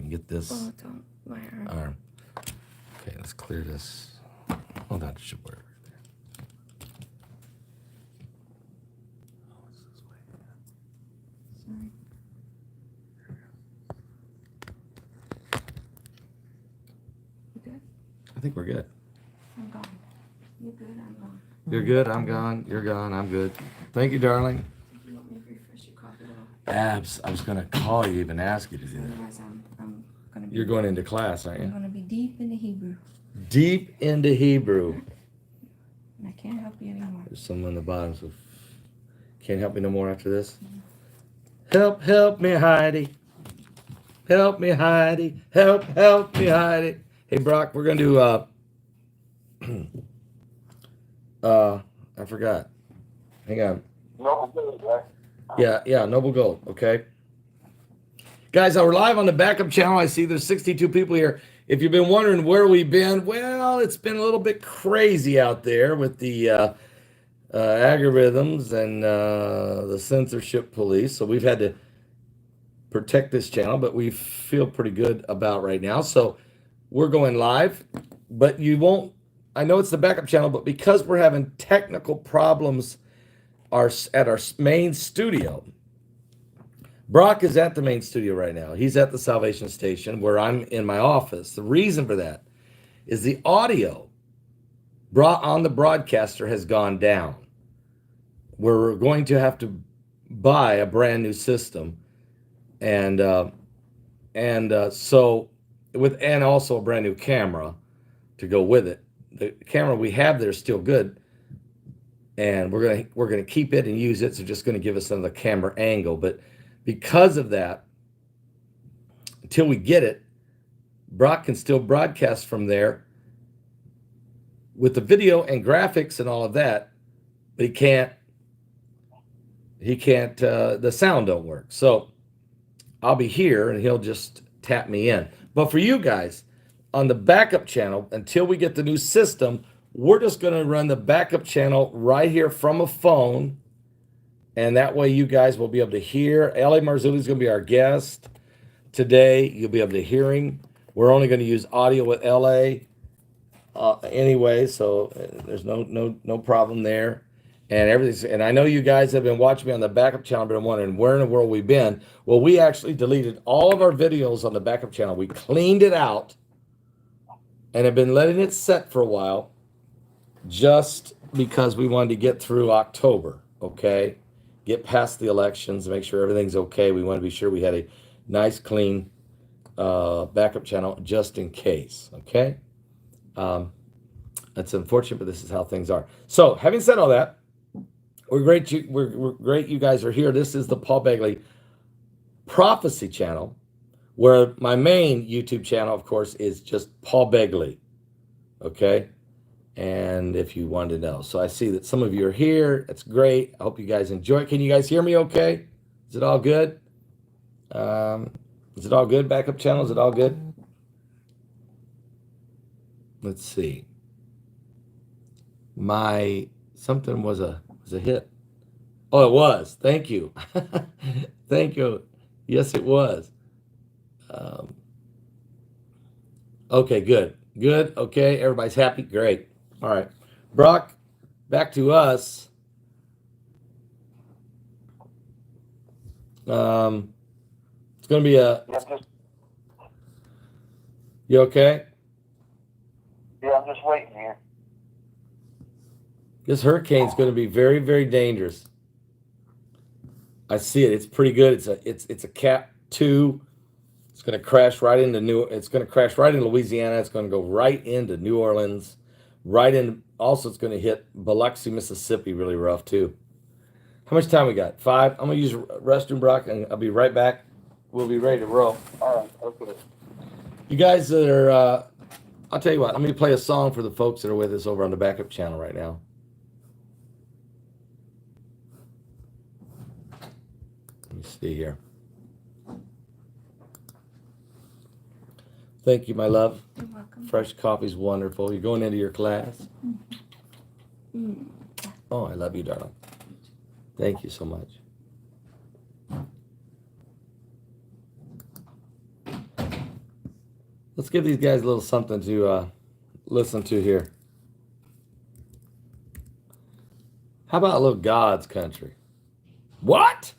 can get this. Oh, don't. My arm. Arm. Okay, let's clear this. Oh, that should work. Sorry. You good? I think we're good. I'm gone. You good? I'm gone. You're good, I'm gone. You're gone, I'm good. Thank you, darling. You want me to refresh your coffee though? Abs, I was going to call you, even ask you to do that. Otherwise, I'm gonna be. You're going into class, aren't I'm you? gonna be deep into Hebrew, Deep into Hebrew. and I can't help you anymore. There's someone on the bottom, so can't help me no more after this. Help me, Heidi. Help me, Heidi. Help me, Heidi. Hey, Brock, we're gonna do I forgot. Hang on. Noble Gold, right? Yeah, Noble Gold. Okay. Guys, we're live on the backup channel. I see there's 62 people here. If you've been wondering where we've been, well, it's been a little bit crazy out there with the algorithms and the censorship police. So we've had to protect this channel, but we feel pretty good about right now. So we're going live, but you won't. I know it's the backup channel, but because we're having technical problems at our main studio, Brock is at the main studio right now. He's at the Salvation Station where I'm in my office. The reason for that is the audio brought on the broadcaster has gone down. We're going to have to buy a brand new system, and also a brand new camera to go with it. The camera we have there is still good, and we're gonna keep it and use it. So just going to give us another camera angle, but because of that, until we get it, Brock can still broadcast from there with the video and graphics and all of that, but he can't, the sound don't work. So I'll be here and he'll just tap me in. But for you guys on the backup channel, until we get the new system, we're just going to run the backup channel right here from a phone. And that way you guys will be able to hear. L.A. Marzulli is going to be our guest today. You'll be able to hear him. We're only going to use audio with L.A. Anyway, so there's no problem there. And everything's. And I know you guys have been watching me on the backup channel, but I'm wondering where in the world we've been. Well, we actually deleted all of our videos on the backup channel. We cleaned it out and have been letting it set for a while, just because we wanted to get through October. Okay. Get past the elections, make sure everything's okay. We want to be sure we had a nice, clean backup channel just in case, okay? That's unfortunate, but this is how things are. So, having said all that, we're great you guys are here. This is the Paul Begley Prophecy channel, where my main YouTube channel, of course, is just Paul Begley, okay? And if you wanted to know. So I see that some of you are here. That's great. I hope you guys enjoy it. Can you guys hear me okay? Is it all good? Is it all good? Backup channel, is it all good? Let's see. Something was a hit. Oh, it was. Thank you. Thank you. Yes, it was. Okay, good. Good. Okay, everybody's happy. Great. All right, Brock, back to us. It's going to be You okay? Yeah, I'm just waiting here. This hurricane's going to be very, very dangerous. I see it. It's pretty good. It's a Cat 2. It's going to crash right into It's going to crash right into Louisiana. It's going to go right into New Orleans. Also, it's going to hit Biloxi, Mississippi really rough, too. How much time we got? 5? I'm going to use restroom, Brock, and I'll be right back. We'll be ready to roll. All right, okay. You guys that are, I'll tell you what, let me play a song for the folks that are with us over on the backup channel right now. Let me see here. Thank you, my love. You're welcome. Fresh coffee's wonderful. You're going into your class? Mm. Oh, I love you, darling. Thank you so much. Let's give these guys a little something to listen to here. How about a little God's country? What?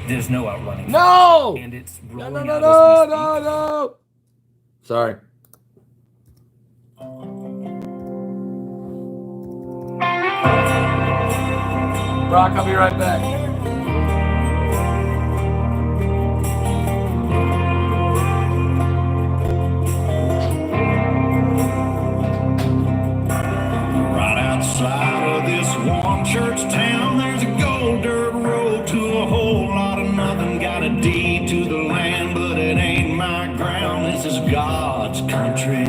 There's no outrunning. No! And it's No, rolling no, no, out no, as we no, speak. no. Sorry. Brock, I'll be right back. Right outside of this one church town, there's a gold dirt road to a whole lot of nothing. Got a deed to the land, but it ain't my ground. This is God's country.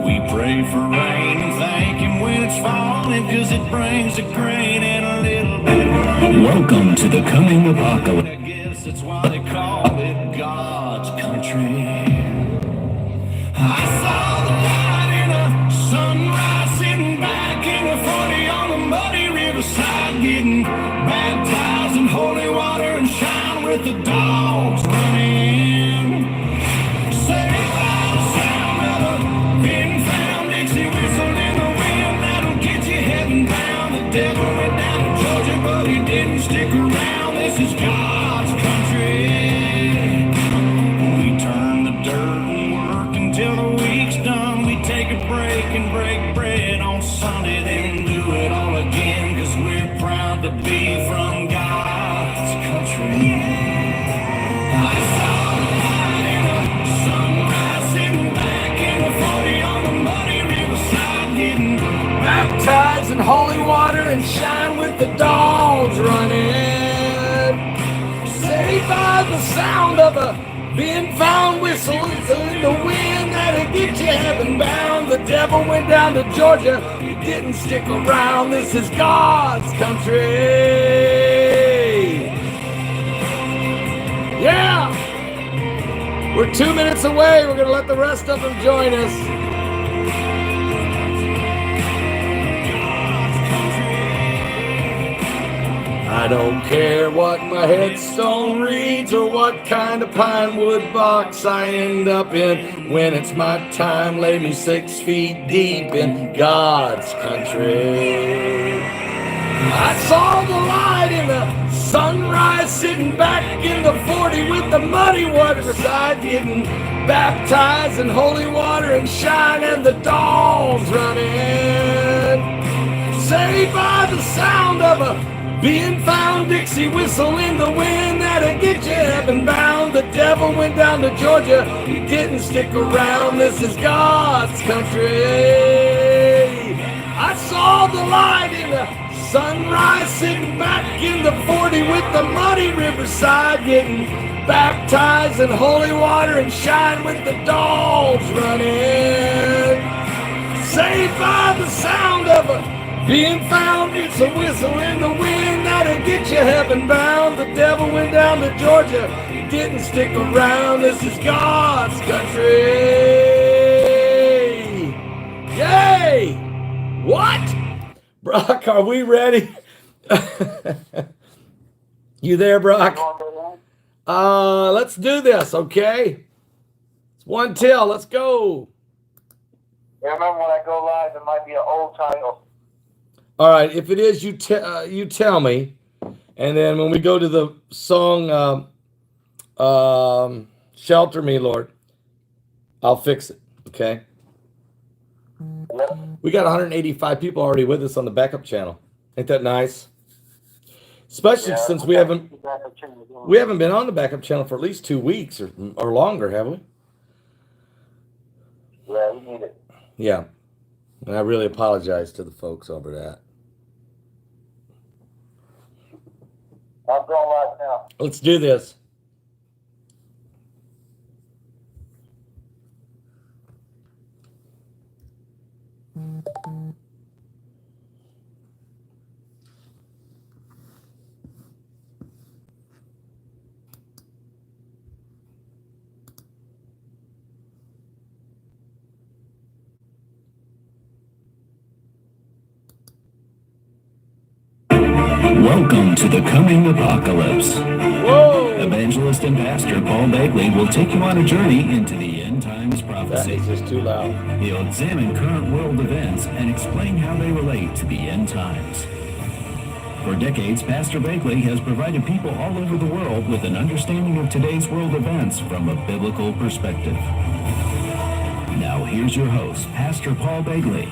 We pray for rain and thank Him when it's falling, 'cause it brings the grain and a little bit of rain. Welcome to the coming apocalypse. I guess that's why they call it God's country. I saw the light in a sunrise, sitting back in a 40 on the muddy riverside, getting baptized in holy water and shine with the dogs running. Saved by the sound of a being found, Dixie whistle in the wind that'll get you heaven bound. The devil went down to Georgia, but he didn't stick around. This is God's country. We turn the dirt and work until the week's done. We take a break and break bread on Sunday, then do it all again, 'cause we're proud to be from God's country. I saw the light in a sunrise, sitting back in a 40 on the muddy riverside, getting Baptized in holy water and shine with the dogs running. Saved by the sound of a being found whistle in the wind that'll get you heaven bound. The devil went down to Georgia, he didn't stick around. This is God's country. Yeah! We're 2 minutes away. We're going to let the rest of them join us. I don't care what my headstone reads or what kind of pine wood box I end up in. When it's my time, lay me 6 feet deep in God's country. I saw the light in the sunrise, sitting back in the 40 with the muddy water beside, getting baptized in holy water and shine, and the dogs running. Saved by the sound of a being found, Dixie whistle in the wind that'll get you heaven bound. The devil went down to Georgia, he didn't stick around. This is God's country. I saw the light in the sunrise, sitting back in the 40 with the muddy riverside, getting baptized in holy water and shine with the dogs running. Saved by the sound of a being found, it's a whistle in the wind that'll get you heaven bound. The devil went down to Georgia, he didn't stick around. This is God's country. Yay! What? Brock, are we ready? You there, Brock? Let's do this, okay? It's one till, let's go. Yeah, remember when I go live, it might be an old title. All right, if it is, you tell me, and then when we go to the song "Shelter Me, Lord," I'll fix it. Okay. Yep. We got 185 people already with us on the backup channel. Ain't that nice? Especially since we haven't been on the backup channel for at least 2 weeks or longer, have we? Yeah, we need it. Yeah. And I really apologize to the folks over that. I'm going live now. Let's do this. Welcome to the coming apocalypse. Whoa! evangelist and pastor Paul Begley will take you on a journey into the end times That prophecy. is just too loud. He'll examine current world events and explain how they relate to the end times. For decades, Pastor Begley has provided people all over the world with an understanding of today's world events from a biblical perspective. Now here's your host, Pastor Paul Begley.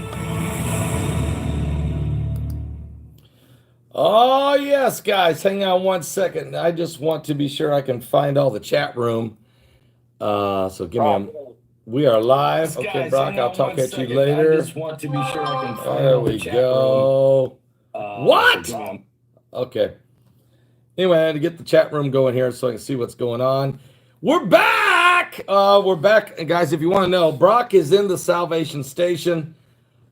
Oh, yes, guys. Hang on one second. I just want to be sure I can find all the chat room. So give me a... We are live. Okay, Guys, Brock, hang I'll on talk one at you second. later. I just want to be sure I can find There all the we chat go. room. What? So give me Okay. Anyway, I had to get the chat room going here so I can see what's going on. We're back. We're back. And guys, if you want to know, Brock is in the Salvation Station.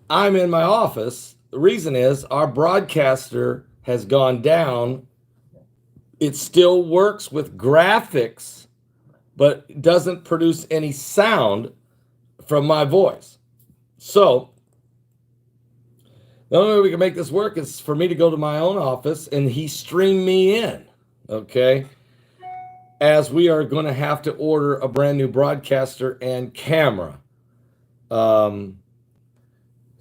I'm in my office. The reason is our broadcaster has gone down. It still works with graphics, but it doesn't produce any sound from my voice. So the only way we can make this work is for me to go to my own office and he stream me in, okay? As we are going to have to order a brand new broadcaster and camera.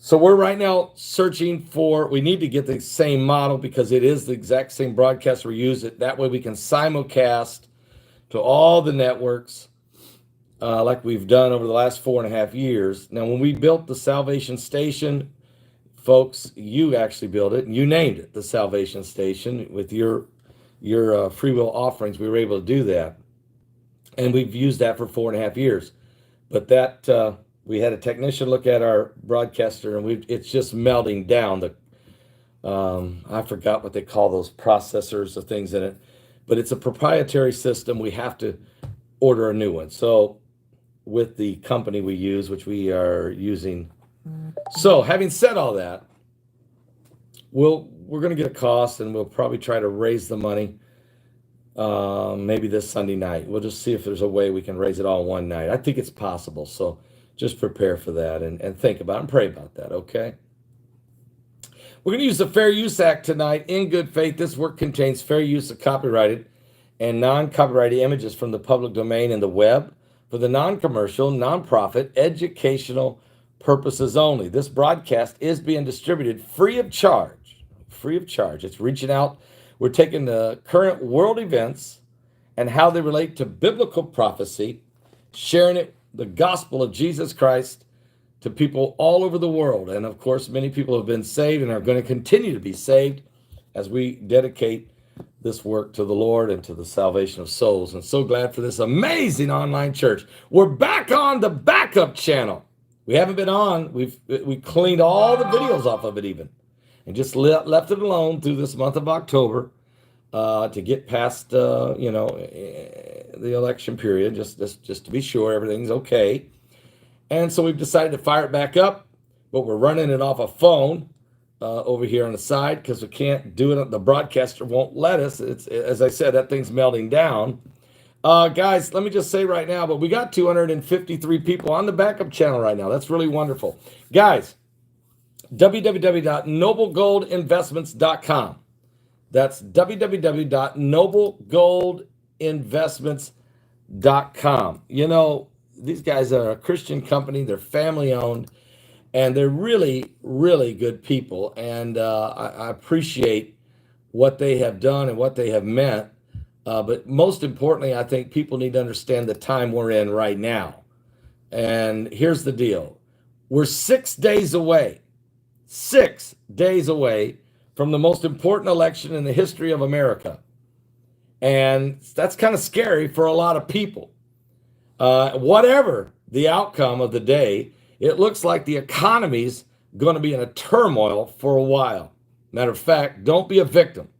So we're right now searching for, we need to get the same model because it is the exact same broadcaster we use. It that way we can simulcast to all the networks like we've done over the last 4.5 years. Now, when we built the Salvation Station, folks, you actually built it and you named it the Salvation Station with your free will offerings. We were able to do that, and we've used that for 4.5 years. But that we had a technician look at our broadcaster, and it's just melting down. I forgot what they call those processors, the things in it, but it's a proprietary system. We have to order a new one. So with the company we use, which we are using. So having said all that, we're going to get a cost, and we'll probably try to raise the money maybe this Sunday night. We'll just see if there's a way we can raise it all in one night. I think it's possible. So just prepare for that and think about it and pray about that, okay? We're going to use the Fair Use Act tonight in good faith. This work contains fair use of copyrighted and non-copyrighted images from the public domain and the web for the non-commercial, non-profit, educational purposes only. This broadcast is being distributed free of charge. Free of charge. It's reaching out. We're taking the current world events and how they relate to biblical prophecy, sharing it, the gospel of Jesus Christ, to people all over the world. And of course, many people have been saved and are going to continue to be saved as we dedicate this work to the Lord and to the salvation of souls. And so glad for this amazing online church. We're back on the backup channel. We haven't been on. We cleaned all the videos off of it even, and just left it alone through this month of October to get past the election period, just to be sure everything's okay. And so we've decided to fire it back up, but we're running it off a phone over here on the side because we can't do it. The broadcaster won't let us. It's, as I said, that thing's melting down. Guys, let me just say right now, but we got 253 people on the backup channel right now. That's really wonderful. Guys, www.noblegoldinvestments.com. That's www.noblegoldinvestments.com. You know, these guys are a Christian company. They're family owned, and they're really, really good people. And I appreciate what they have done and what they have meant. But most importantly, I think people need to understand the time we're in right now. And here's the deal. We're 6 days away from the most important election in the history of America. And that's kind of scary for a lot of people. Whatever the outcome of the day, it looks like the economy's going to be in a turmoil for a while. Matter of fact, don't be a victim.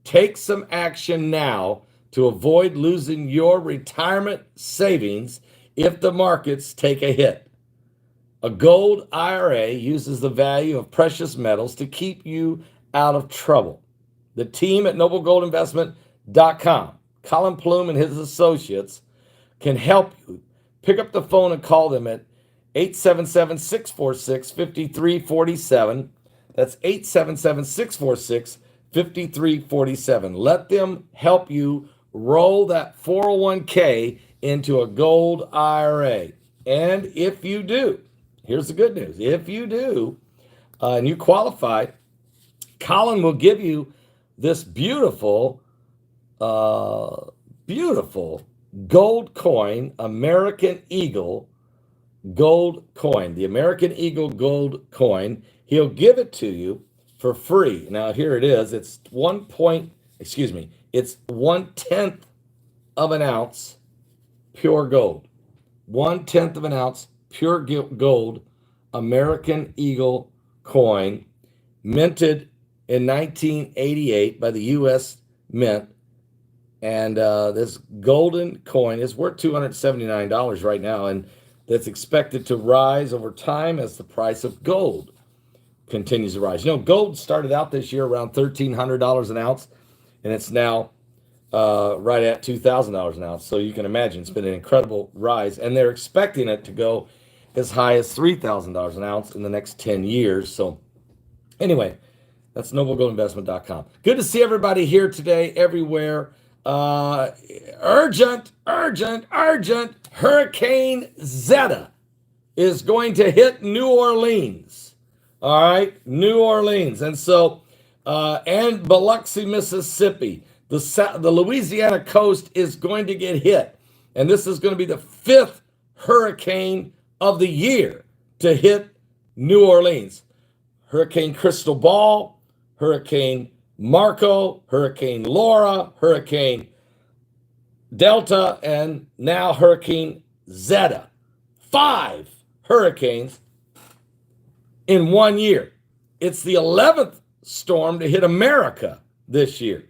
Take some action now to avoid losing your retirement savings if the markets take a hit. A gold IRA uses the value of precious metals to keep you out of trouble. The team at noblegoldinvestment.com, Colin Plume and his associates, can help you. Pick up the phone and call them at 877-646-5347. That's 877-646-5347. Let them help you roll that 401k into a gold IRA. And if you do, here's the good news. If you do, and you qualify, Colin will give you this beautiful, beautiful gold coin, American Eagle gold coin, the American Eagle gold coin. He'll give it to you for free. Now here it is. It's it's 1/10 of an ounce pure gold. 1/10 of an ounce pure gold American Eagle coin, minted in 1988 by the U.S. Mint. And this golden coin is worth $279 right now, and that's expected to rise over time as the price of gold continues to rise. You know, gold started out this year around $1,300 an ounce, and it's now right at $2,000 an ounce. So you can imagine it's been an incredible rise, and they're expecting it to go as high as $3,000 an ounce in the next 10 years. So anyway, that's noblegoldinvestment.com. Good to see everybody here today, everywhere. Urgent. Hurricane Zeta is going to hit New Orleans. All right, New Orleans. And so, and Biloxi, Mississippi. The Louisiana coast is going to get hit. And this is going to be the 5th hurricane of the year to hit New Orleans. Hurricane Cristobal, Hurricane Marco, Hurricane Laura, Hurricane Delta, and now Hurricane Zeta. 5 hurricanes in 1 year. It's the 11th storm to hit America this year.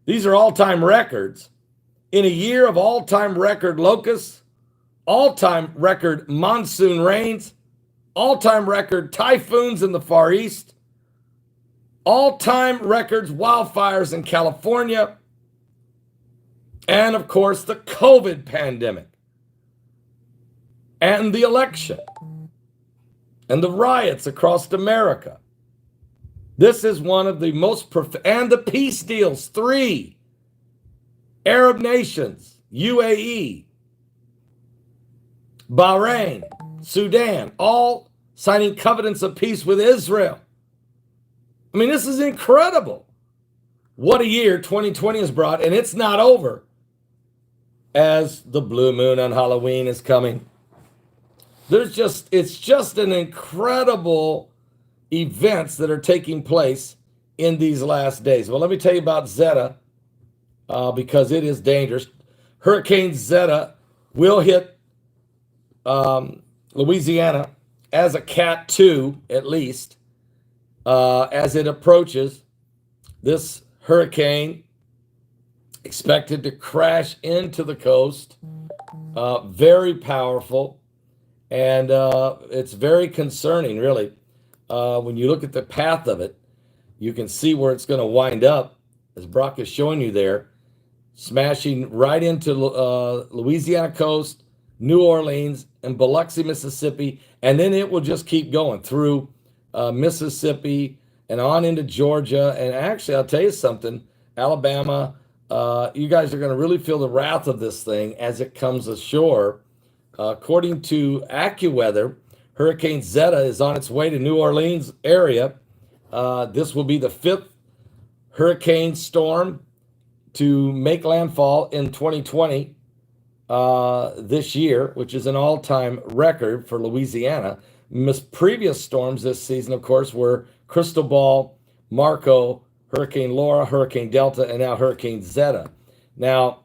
These are all-time records. In a year of all-time record locusts, all-time record monsoon rains, all-time record typhoons in the Far East, all-time records wildfires in California, and of course the COVID pandemic, and the election, and the riots across America. This is one of the most and the peace deals. 3 Arab nations, UAE, Bahrain, Sudan, all signing covenants of peace with Israel. I mean, this is incredible. What a year 2020 has brought, and it's not over as the blue moon on Halloween is coming. It's just an incredible events that are taking place in these last days. Well, let me tell you about Zeta, because it is dangerous. Hurricane Zeta will hit Louisiana as a Cat 2, at least, as it approaches. This hurricane expected to crash into the coast, very powerful, and it's very concerning, really. When you look at the path of it, you can see where it's going to wind up, as Brock is showing you there, smashing right into Louisiana coast, New Orleans, and Biloxi, Mississippi, and then it will just keep going through Mississippi and on into Georgia. And actually, I'll tell you something, Alabama, you guys are going to really feel the wrath of this thing as it comes ashore. According to AccuWeather, Hurricane Zeta is on its way to New Orleans area. This will be the 5th hurricane storm to make landfall in 2020 this year, which is an all-time record for Louisiana. Previous storms this season, of course, were Cristobal, Marco, Hurricane Laura, Hurricane Delta, and now Hurricane Zeta. Now,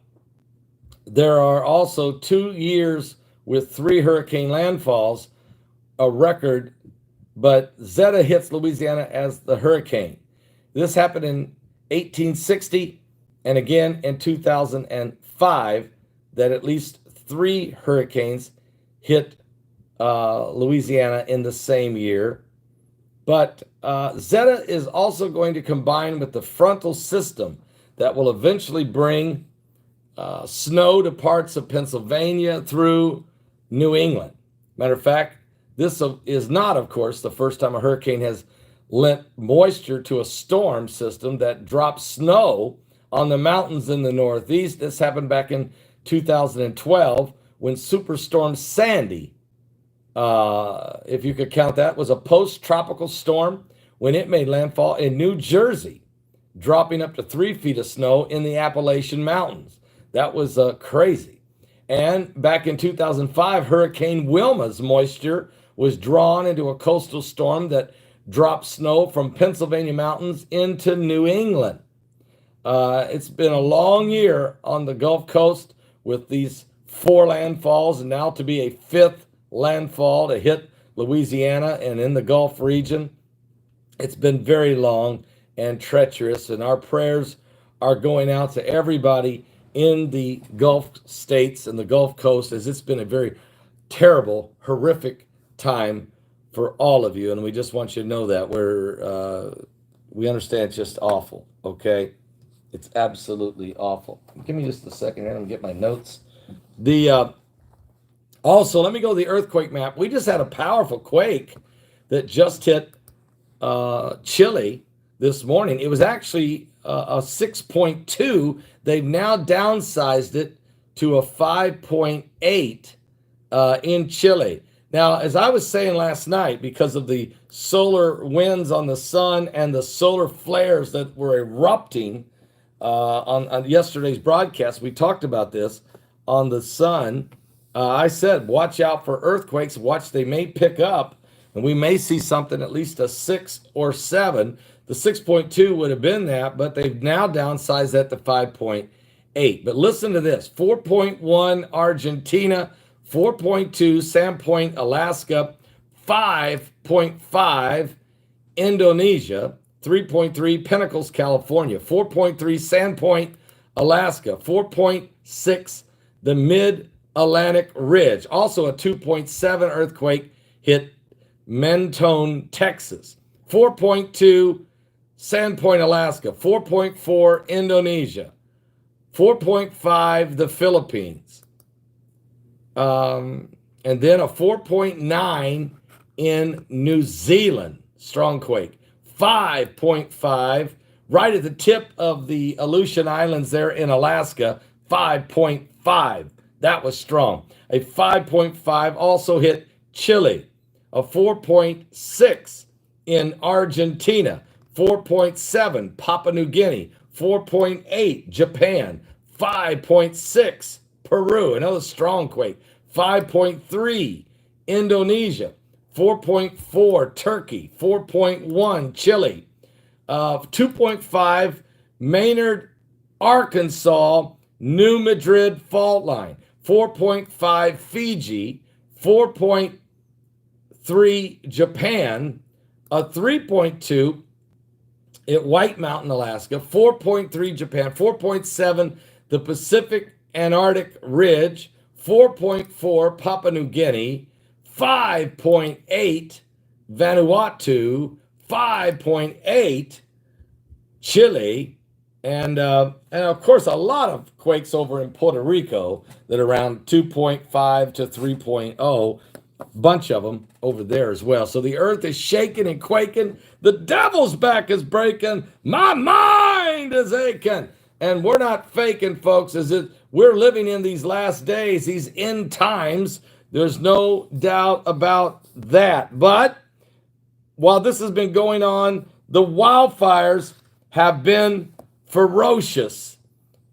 there are also 2 years with 3 hurricane landfalls, a record, but Zeta hits Louisiana as the hurricane. This happened in 1860 and again in 2005, that at least 3 hurricanes hit Louisiana in the same year. But Zeta is also going to combine with the frontal system that will eventually bring snow to parts of Pennsylvania through New England. Matter of fact, this is not, of course, the first time a hurricane has lent moisture to a storm system that drops snow on the mountains in the Northeast. This happened back in 2012 when Superstorm Sandy, if you could count that, was a post-tropical storm when it made landfall in New Jersey, dropping up to 3 feet of snow in the Appalachian Mountains. That was crazy. And back in 2005, Hurricane Wilma's moisture was drawn into a coastal storm that dropped snow from Pennsylvania mountains into New England. It's been a long year on the Gulf Coast with these 4 landfalls, and now to be a 5th landfall to hit Louisiana and in the Gulf region. It's been very long and treacherous, and our prayers are going out to everybody in the Gulf states and the Gulf Coast, as it's been a very terrible, horrific time for all of you, and we just want you to know that we understand it's just awful, okay? It's absolutely awful. Give me just a second here. I'm gonna get my notes. Also, let me go to the earthquake map. We just had a powerful quake that just hit Chile this morning. It was actually a 6.2. They've now downsized it to a 5.8 in Chile. Now, as I was saying last night, because of the solar winds on the sun and the solar flares that were erupting on yesterday's broadcast, we talked about this on the sun. I said, watch out for earthquakes. Watch, they may pick up, and we may see something at least a 6 or 7. The 6.2 would have been that, but they've now downsized that to 5.8. But listen to this: 4.1 Argentina, 4.2 Sandpoint, Alaska, 5.5 Indonesia, 3.3 Pinnacles, California, 4.3 Sandpoint, Alaska, 4.6 the Mid-Atlantic Ridge. Also a 2.7 earthquake hit Mentone, Texas, 4.2 Sandpoint, Alaska, 4.4 Indonesia, 4.5 the Philippines, and then a 4.9 in New Zealand, strong quake, 5.5 right at the tip of the Aleutian Islands there in Alaska, 5.5. That was strong. A 5.5 also hit Chile, a 4.6 in Argentina, 4.7 Papua New Guinea, 4.8 Japan, 5.6 Peru, another strong quake, 5.3 Indonesia, 4.4 Turkey, 4.1 Chile, 2.5 Maynard, Arkansas, New Madrid fault line, 4.5 Fiji, 4.3 Japan, a 3.2 at White Mountain, Alaska, 4.3 Japan, 4.7 the Pacific Antarctic Ridge, 4.4 Papua New Guinea, 5.8 Vanuatu, 5.8 Chile, and of course a lot of quakes over in Puerto Rico that are around 2.5 to 3.0, bunch of them over there as well. So the earth is shaking and quaking. The devil's back is breaking. My mind is aching. And we're not faking, folks. We're living in these last days, these end times. There's no doubt about that. But while this has been going on, the wildfires have been ferocious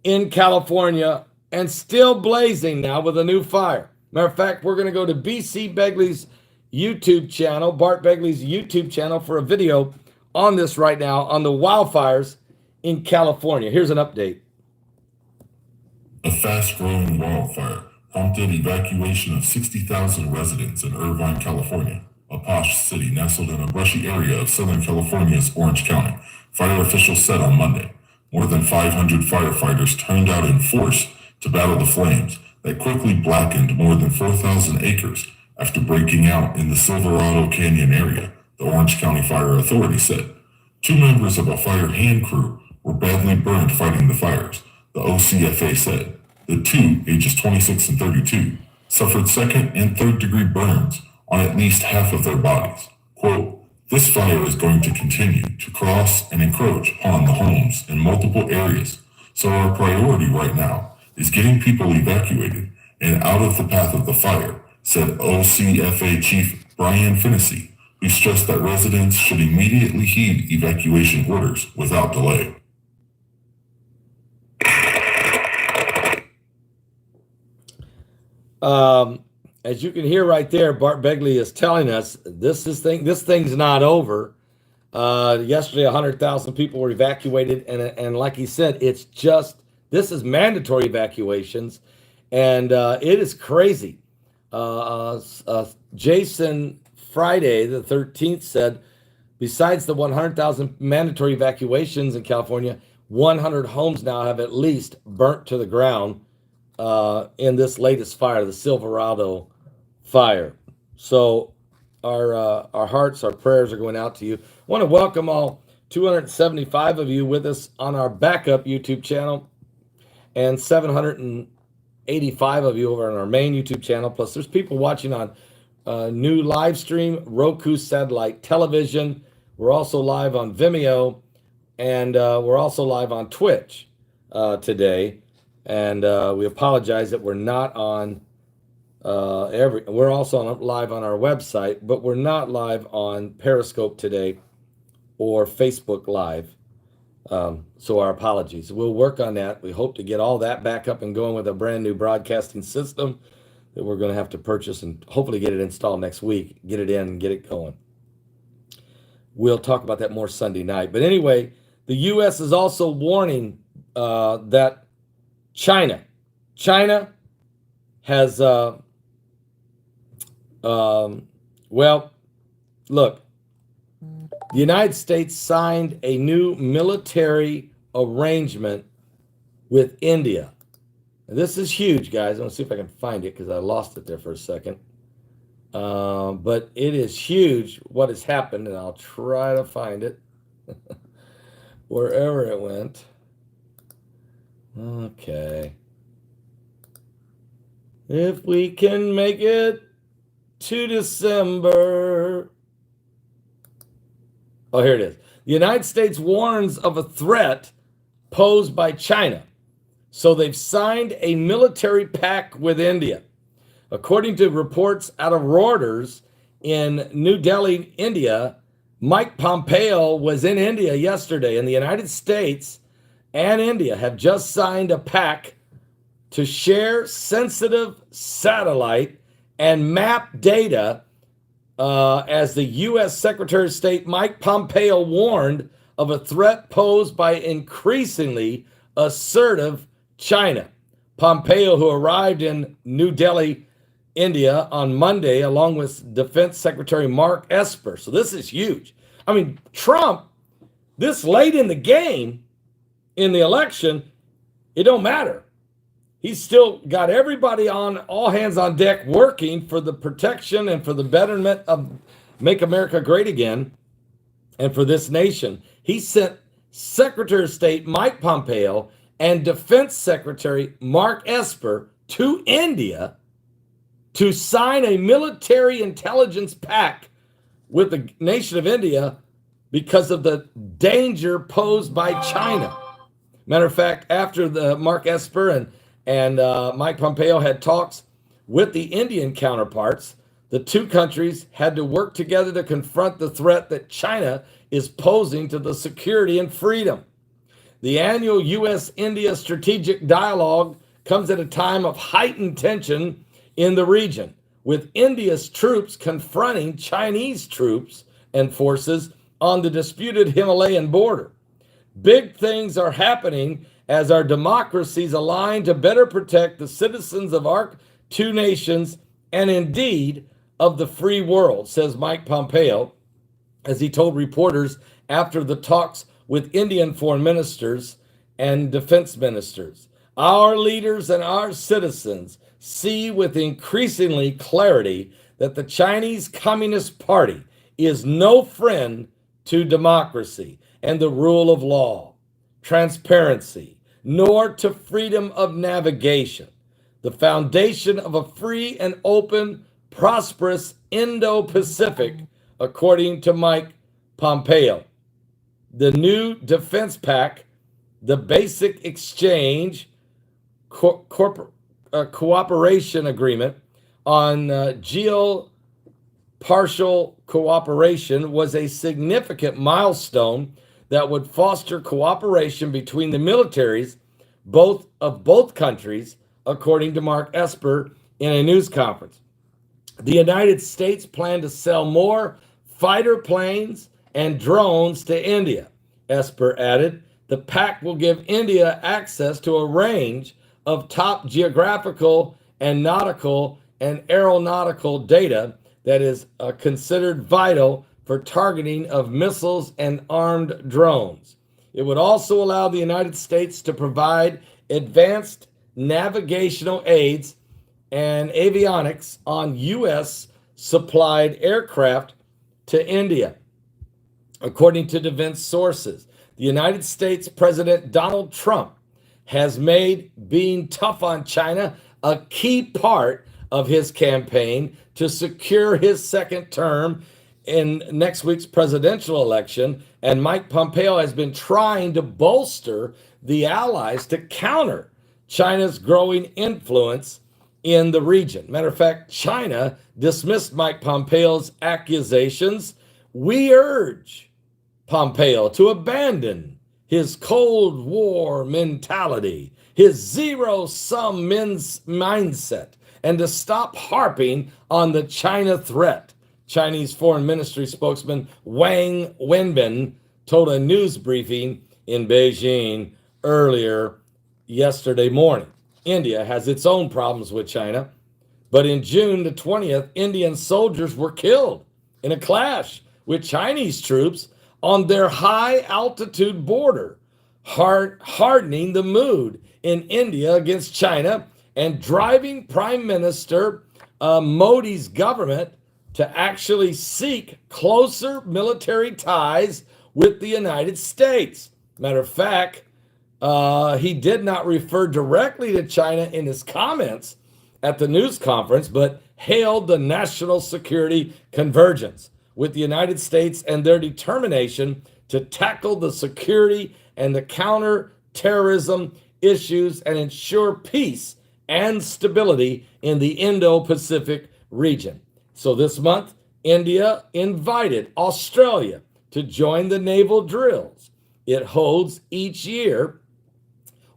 in California and still blazing now with a new fire. Matter of fact, we're going to go to BC Begley's YouTube channel, Bart Begley's YouTube channel, for a video on this right now on the wildfires in California. Here's an update. A fast-growing wildfire prompted evacuation of 60,000 residents in Irvine, California, a posh city nestled in a brushy area of Southern California's Orange County. Fire officials said on Monday more than 500 firefighters turned out in force to battle the flames that quickly blackened more than 4,000 acres after breaking out in the Silverado Canyon area, the Orange County Fire Authority said. 2 members of a fire hand crew were badly burned fighting the fires, the OCFA said. The 2, ages 26 and 32, suffered 2nd and 3rd degree burns on at least half of their bodies. Quote, "This fire is going to continue to cross and encroach upon the homes in multiple areas So our priority right now is getting people evacuated and out of the path of the fire, said OCFA Chief Brian Finnessy, who stressed that residents should immediately heed evacuation orders without delay. As you can hear right there, Bart Begley is telling us this thing's not over. Yesterday, 100,000 people were evacuated, and like he said, this is mandatory evacuations, and it is crazy. Jason Friday, the 13th, said, besides the 100,000 mandatory evacuations in California, 100 homes now have at least burnt to the ground in this latest fire, the Silverado fire. So our hearts, our prayers are going out to you. I want to welcome all 275 of you with us on our backup YouTube channel, and 785 of you over on our main YouTube channel. Plus, there's people watching on new live stream, Roku satellite television. We're also live on Vimeo, and we're also live on Twitch today. And we apologize that we're not on we're also live on our website, but we're not live on Periscope today or Facebook Live. So our apologies. We'll work on that. We hope to get all that back up and going with a brand new broadcasting system that we're going to have to purchase and hopefully get it installed next week, get it in and get it going. We'll talk about that more Sunday night. But anyway, the U.S. is also warning that China has, well, look, the United States signed a new military arrangement with India. And this is huge, guys. I'm going to see if I can find it because I lost it there for a second. But it is huge what has happened, and I'll try to find it wherever it went. Okay. If we can make it to December. Oh, here it is. The United States warns of a threat posed by China. So they've signed a military pact with India. According to reports out of Reuters in New Delhi, India, Mike Pompeo was in India yesterday, and the United States and India have just signed a pact to share sensitive satellite and map data as the U.S. Secretary of State Mike Pompeo warned of a threat posed by increasingly assertive China. Pompeo, who arrived in New Delhi, India on Monday, along with Defense Secretary Mark Esper. So this is huge. I mean, Trump, this late in the game, in the election, it don't matter. He's still got everybody on all hands on deck working for the protection and for the betterment of Make America Great Again and for this nation. He sent Secretary of State Mike Pompeo and Defense Secretary Mark Esper to India to sign a military intelligence pact with the nation of India because of the danger posed by China. Matter of fact, after the Mark Esper and Mike Pompeo had talks with the Indian counterparts, the two countries had to work together to confront the threat that China is posing to the security and freedom. The annual U.S.-India strategic dialogue comes at a time of heightened tension in the region, with India's troops confronting Chinese troops and forces on the disputed Himalayan border. Big things are happening as our democracies align to better protect the citizens of our two nations and indeed of the free world, says Mike Pompeo, as he told reporters after the talks with Indian foreign ministers and defense ministers. Our leaders and our citizens see with increasingly clarity that the Chinese Communist Party is no friend to democracy and the rule of law, transparency, nor to freedom of navigation, the foundation of a free and open, prosperous Indo-Pacific, according to Mike Pompeo. The new defense pact the Basic Exchange Cooperation Agreement on geopolitical cooperation was a significant milestone that would foster cooperation between the militaries of both countries, according to Mark Esper in a news conference. The United States planned to sell more fighter planes and drones to India, Esper added. The pact will give India access to a range of top geographical and nautical and aeronautical data that is considered vital for targeting of missiles and armed drones. It would also allow the United States to provide advanced navigational aids and avionics on U.S. supplied aircraft to India. According to defense sources, the United States President Donald Trump has made being tough on China a key part of his campaign to secure his second term in next week's presidential election, and Mike Pompeo has been trying to bolster the allies to counter China's growing influence in the region. Matter of fact, China dismissed Mike Pompeo's accusations. We urge Pompeo to abandon his Cold War mentality, his zero-sum mindset, and to stop harping on the China threat. Chinese Foreign Ministry spokesman Wang Wenbin told a news briefing in Beijing earlier yesterday morning. India has its own problems with China, but in June the 20th, Indian soldiers were killed in a clash with Chinese troops on their high-altitude border, hardening the mood in India against China and driving Prime Minister Modi's government to actually seek closer military ties with the United States. Matter of fact, he did not refer directly to China in his comments at the news conference, but hailed the national security convergence with the United States and their determination to tackle the security and the counter-terrorism issues and ensure peace and stability in the Indo-Pacific region. So this month, India invited Australia to join the naval drills it holds each year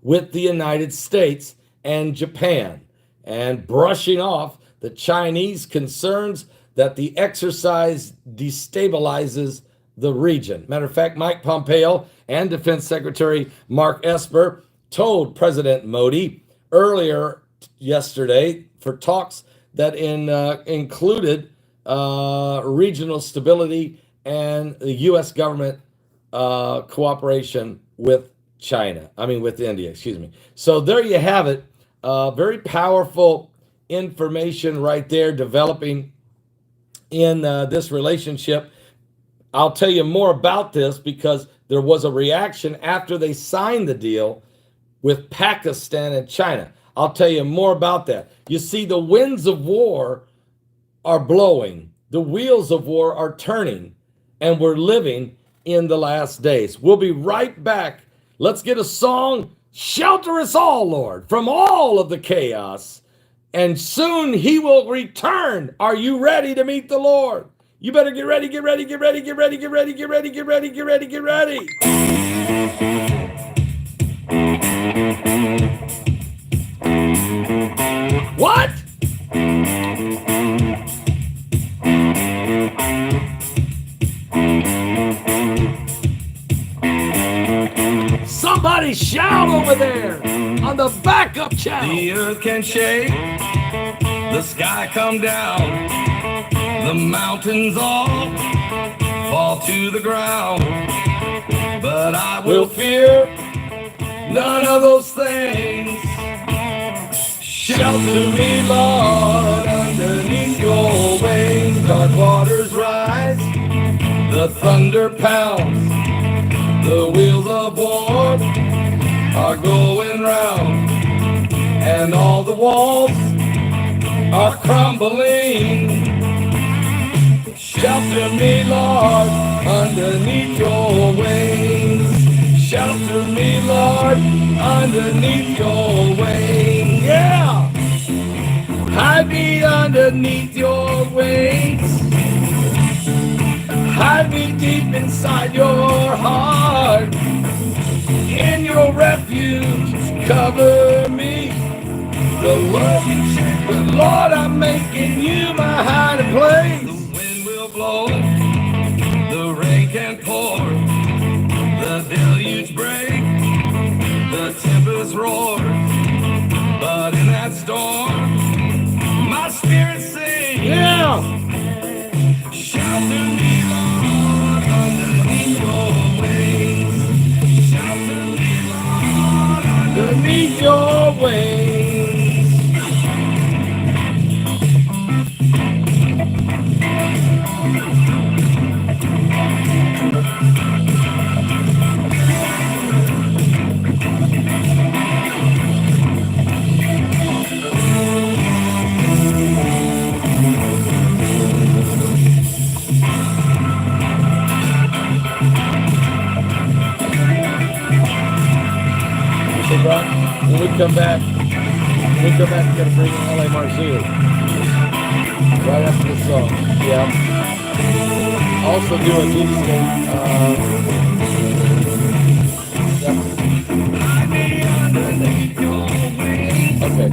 with the United States and Japan, and brushing off the Chinese concerns that the exercise destabilizes the region. Matter of fact, Mike Pompeo and Defense Secretary Mark Esper told President Modi earlier yesterday for talks that included regional stability and the U.S. government cooperation with India, So there you have it. Very powerful information right there developing in this relationship. I'll tell you more about this because there was a reaction after they signed the deal with Pakistan and China. I'll tell you more about that. You see, the winds of war are blowing. The wheels of war are turning, and we're living in the last days. We'll be right back. Let's get a song, Shelter Us All, Lord, from all of the chaos, and soon he will return. Are you ready to meet the Lord? You better get ready, get ready, get ready, get ready, get ready, get ready, get ready, get ready, get ready. What? Somebody shout over there on the backup channel. The earth can shake, the sky come down, the mountains all fall to the ground, but I will fear none of those things. Shelter me, Lord, underneath your wings. Dark waters rise, the thunder pounds, the wheels of war are going round, and all the walls are crumbling. Shelter me, Lord, underneath your wings. Shelter me, Lord, underneath your wings. Yeah. Hide me underneath your wings. Hide me deep inside your heart. In your refuge, cover me. The Lord, I'm making you my hiding place. The wind will blow, the rain can pour, the deluge break, the tempest roar. But in that storm, my spirit sings. Yeah. Shelter me, Lord, underneath your wings. Shelter me, Lord, underneath your wings. Hey, bro, when we come back, we're gonna bring in LA Marzulli right after the song. Yeah. Also doing Tuesday. Okay.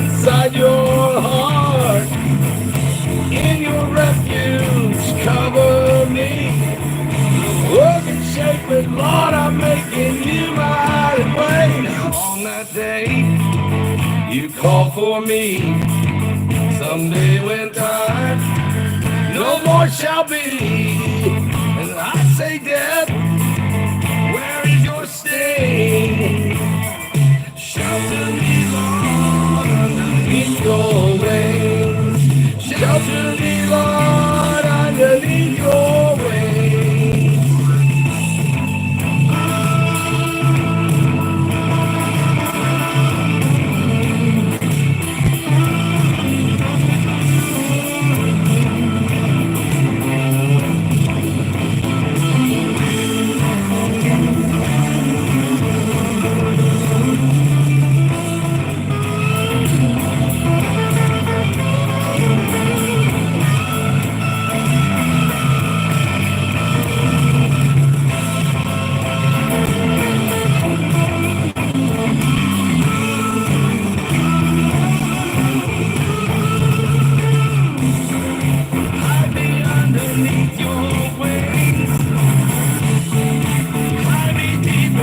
Inside your heart, in your refuge, cover me. Work and shape it, Lord, I'm making you my hiding place. On that day, you call for me. Someday when time no more shall be, and I say, death, where is your sting? Shelter me, Lord, underneath your wings. Shelter me, Lord, underneath your wings.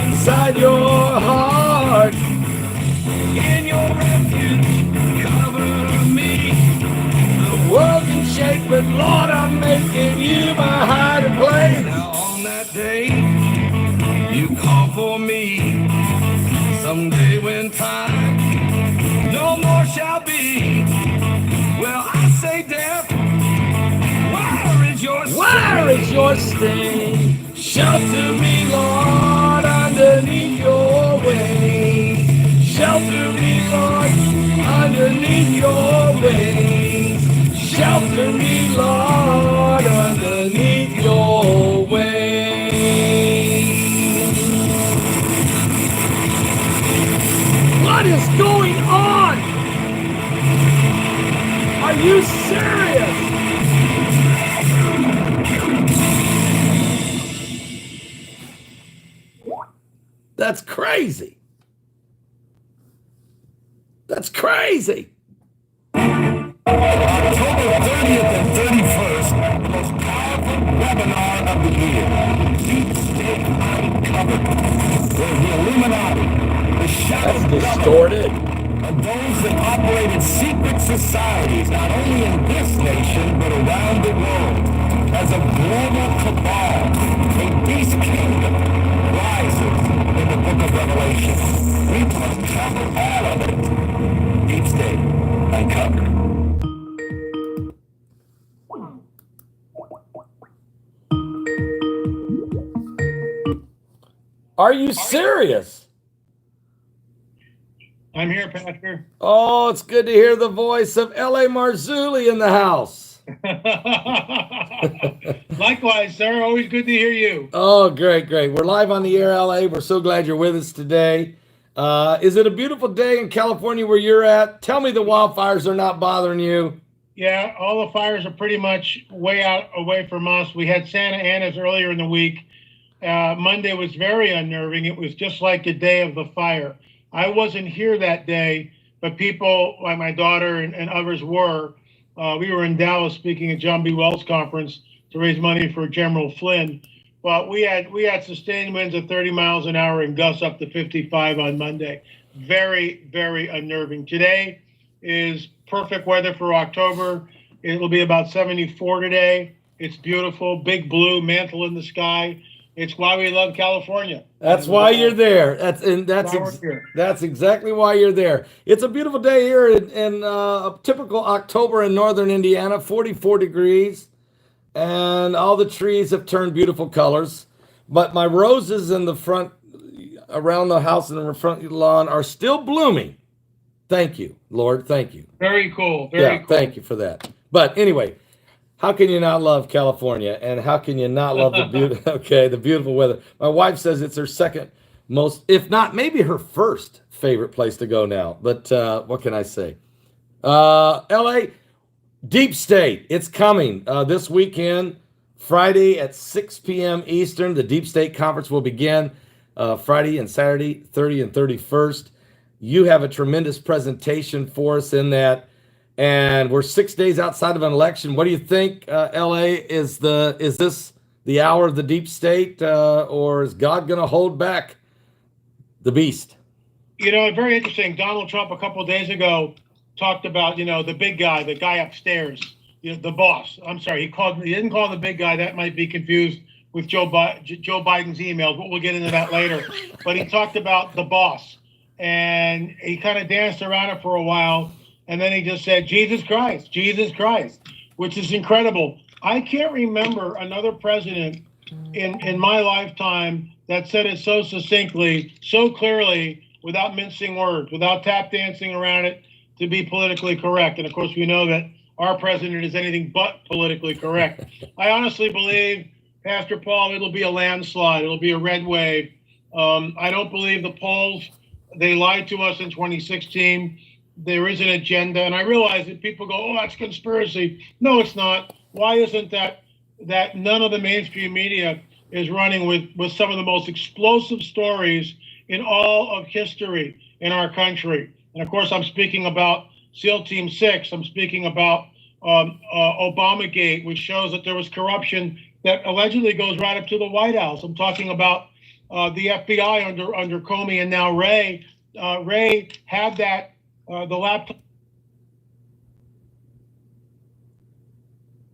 Inside your heart, in your refuge, cover me. The world can shake, but Lord, I'm making you my hiding place. Now on that day, you call for me. Someday when time no more shall be, well, I say, death, where is your sting? Where is your sting? Shelter me, Lord, underneath your wings. Shelter me, Lord, underneath your wings. Shelter me, Lord, underneath your wings. What is going on? Are you serious? That's crazy. That's crazy. October 30th and 31st, the most powerful webinar of the year. Deep State Uncovered. Where the Illuminati, the shadow That's distorted. and those that operated secret societies, not only in this nation, but around the world, as a global cabal, a beast kingdom, rises in the book of Revelation. We must cover all of it. Deep State Uncovered. Are you serious? I'm here, Pastor. Oh, it's good to hear the voice of L.A. Marzulli in the house. Likewise, sir. Always good to hear you. Oh, great, great. We're live on the air, LA. We're so glad you're with us today. Is it a beautiful day in California where you're at? Tell me the wildfires are not bothering you. Yeah, all the fires are pretty much way out away from us. We had Santa Ana's earlier in the week. Monday was very unnerving. It was just like the day of the fire. I wasn't here that day, but people like my daughter and others were. We were in Dallas speaking at John B. Wells conference to raise money for General Flynn. But we had sustained winds of 30 miles an hour and gusts up to 55 on Monday. Very, very unnerving. Today is perfect weather for October. It'll be about 74 today. It's beautiful, big blue mantle in the sky. It's why we love California. That's why you're there. That's exactly why you're there. It's a beautiful day here in a typical October in northern Indiana, 44 degrees, and all the trees have turned beautiful colors. But my roses in the front, around the house and in the front lawn are still blooming. Thank you, Lord. Thank you. Very cool. Very cool. Thank you for that. But anyway, how can you not love California? And how can you not love the beautiful weather? My wife says it's her second most, if not maybe her first favorite place to go now. But what can I say? LA, Deep State, it's coming this weekend, Friday at 6 p.m. Eastern. The Deep State Conference will begin Friday and Saturday, 30 and 31st. You have a tremendous presentation for us in that. And we're 6 days outside of an election. What do you think, LA? Is this the hour of the deep state, or is God going to hold back the beast? You know, very interesting. Donald Trump a couple of days ago talked about, the big guy, the guy upstairs, the boss. I'm sorry, he didn't call him the big guy. That might be confused with Joe Biden's emails, but we'll get into that later. But he talked about the boss, and he kind of danced around it for a while. And then he just said, Jesus Christ, which is incredible. I can't remember another president in my lifetime that said it so succinctly, so clearly, without mincing words, without tap dancing around it to be politically correct. And of course, we know that our president is anything but politically correct. I honestly believe, Pastor Paul, it'll be a landslide. It'll be a red wave. I don't believe the polls. They lied to us in 2016. There is an agenda, and I realize that people go, "Oh, that's conspiracy." No, it's not. Why isn't that none of the mainstream media is running with some of the most explosive stories in all of history in our country? And of course, I'm speaking about SEAL Team 6. I'm speaking about Obamagate, which shows that there was corruption that allegedly goes right up to the White House. I'm talking about the FBI under Comey and now Wray. Wray had that. The laptop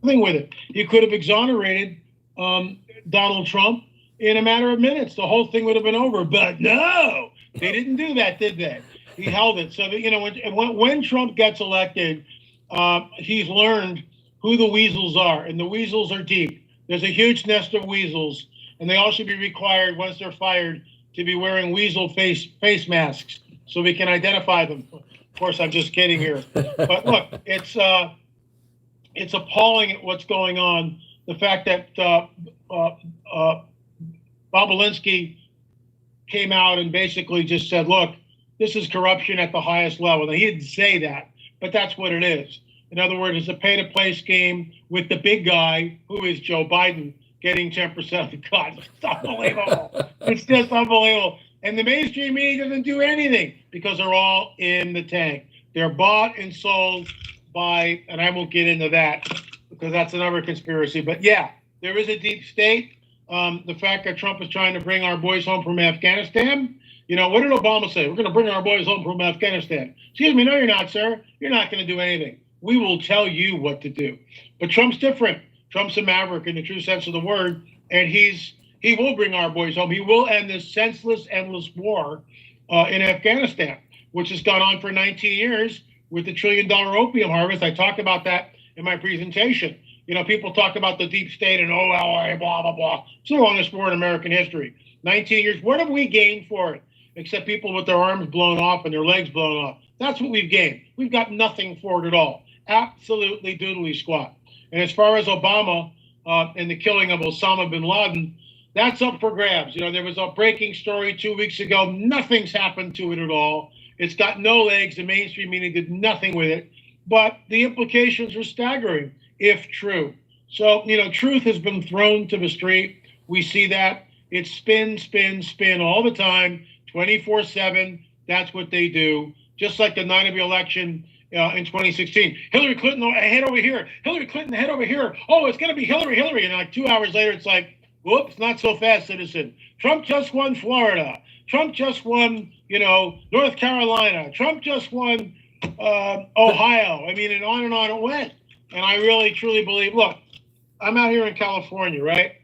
with it. You could have exonerated Donald Trump in a matter of minutes. The whole thing would have been over. But no, they didn't do that, did they? He held it. So that, when Trump gets elected, he's learned who the weasels are, and the weasels are deep. There's a huge nest of weasels, and they all should be required once they're fired to be wearing weasel face masks so we can identify them. Of course, I'm just kidding here. But look, it's appalling at what's going on. The fact that Bobulinski came out and basically just said, look, this is corruption at the highest level. Now, he didn't say that, but that's what it is. In other words, it's a pay-to-play scheme with the big guy, who is Joe Biden, getting 10% of the cut. It's unbelievable. It's just unbelievable. And the mainstream media doesn't do anything because they're all in the tank. They're bought and sold by, and I won't get into that because that's another conspiracy. But yeah, there is a deep state. The fact that Trump is trying to bring our boys home from Afghanistan. What did Obama say? We're going to bring our boys home from Afghanistan. Excuse me, no, you're not, sir. You're not going to do anything. We will tell you what to do. But Trump's different. Trump's a maverick in the true sense of the word, and he will bring our boys home. He will end this senseless, endless war in Afghanistan, which has gone on for 19 years with the $1 trillion opium harvest. I talked about that in my presentation. People talk about the deep state and LA, blah, blah, blah. It's the longest war in American history. 19 years. What have we gained for it? Except people with their arms blown off and their legs blown off. That's what we've gained. We've got nothing for it at all. Absolutely doodly squat. And as far as Obama and the killing of Osama bin Laden, that's up for grabs. There was a breaking story 2 weeks ago. Nothing's happened to it at all. It's got no legs. The mainstream media did nothing with it. But the implications are staggering if true. So, truth has been thrown to the street. We see that. It's spin, spin, spin all the time, 24/7. That's what they do. Just like the night of the election in 2016. Hillary Clinton, head over here. Hillary Clinton, head over here. Oh, it's going to be Hillary. And like 2 hours later, it's like, whoops, not so fast, citizen. Trump just won Florida. Trump just won, North Carolina. Trump just won Ohio. I mean, and on it went. And I really, truly believe, look, I'm out here in California, right?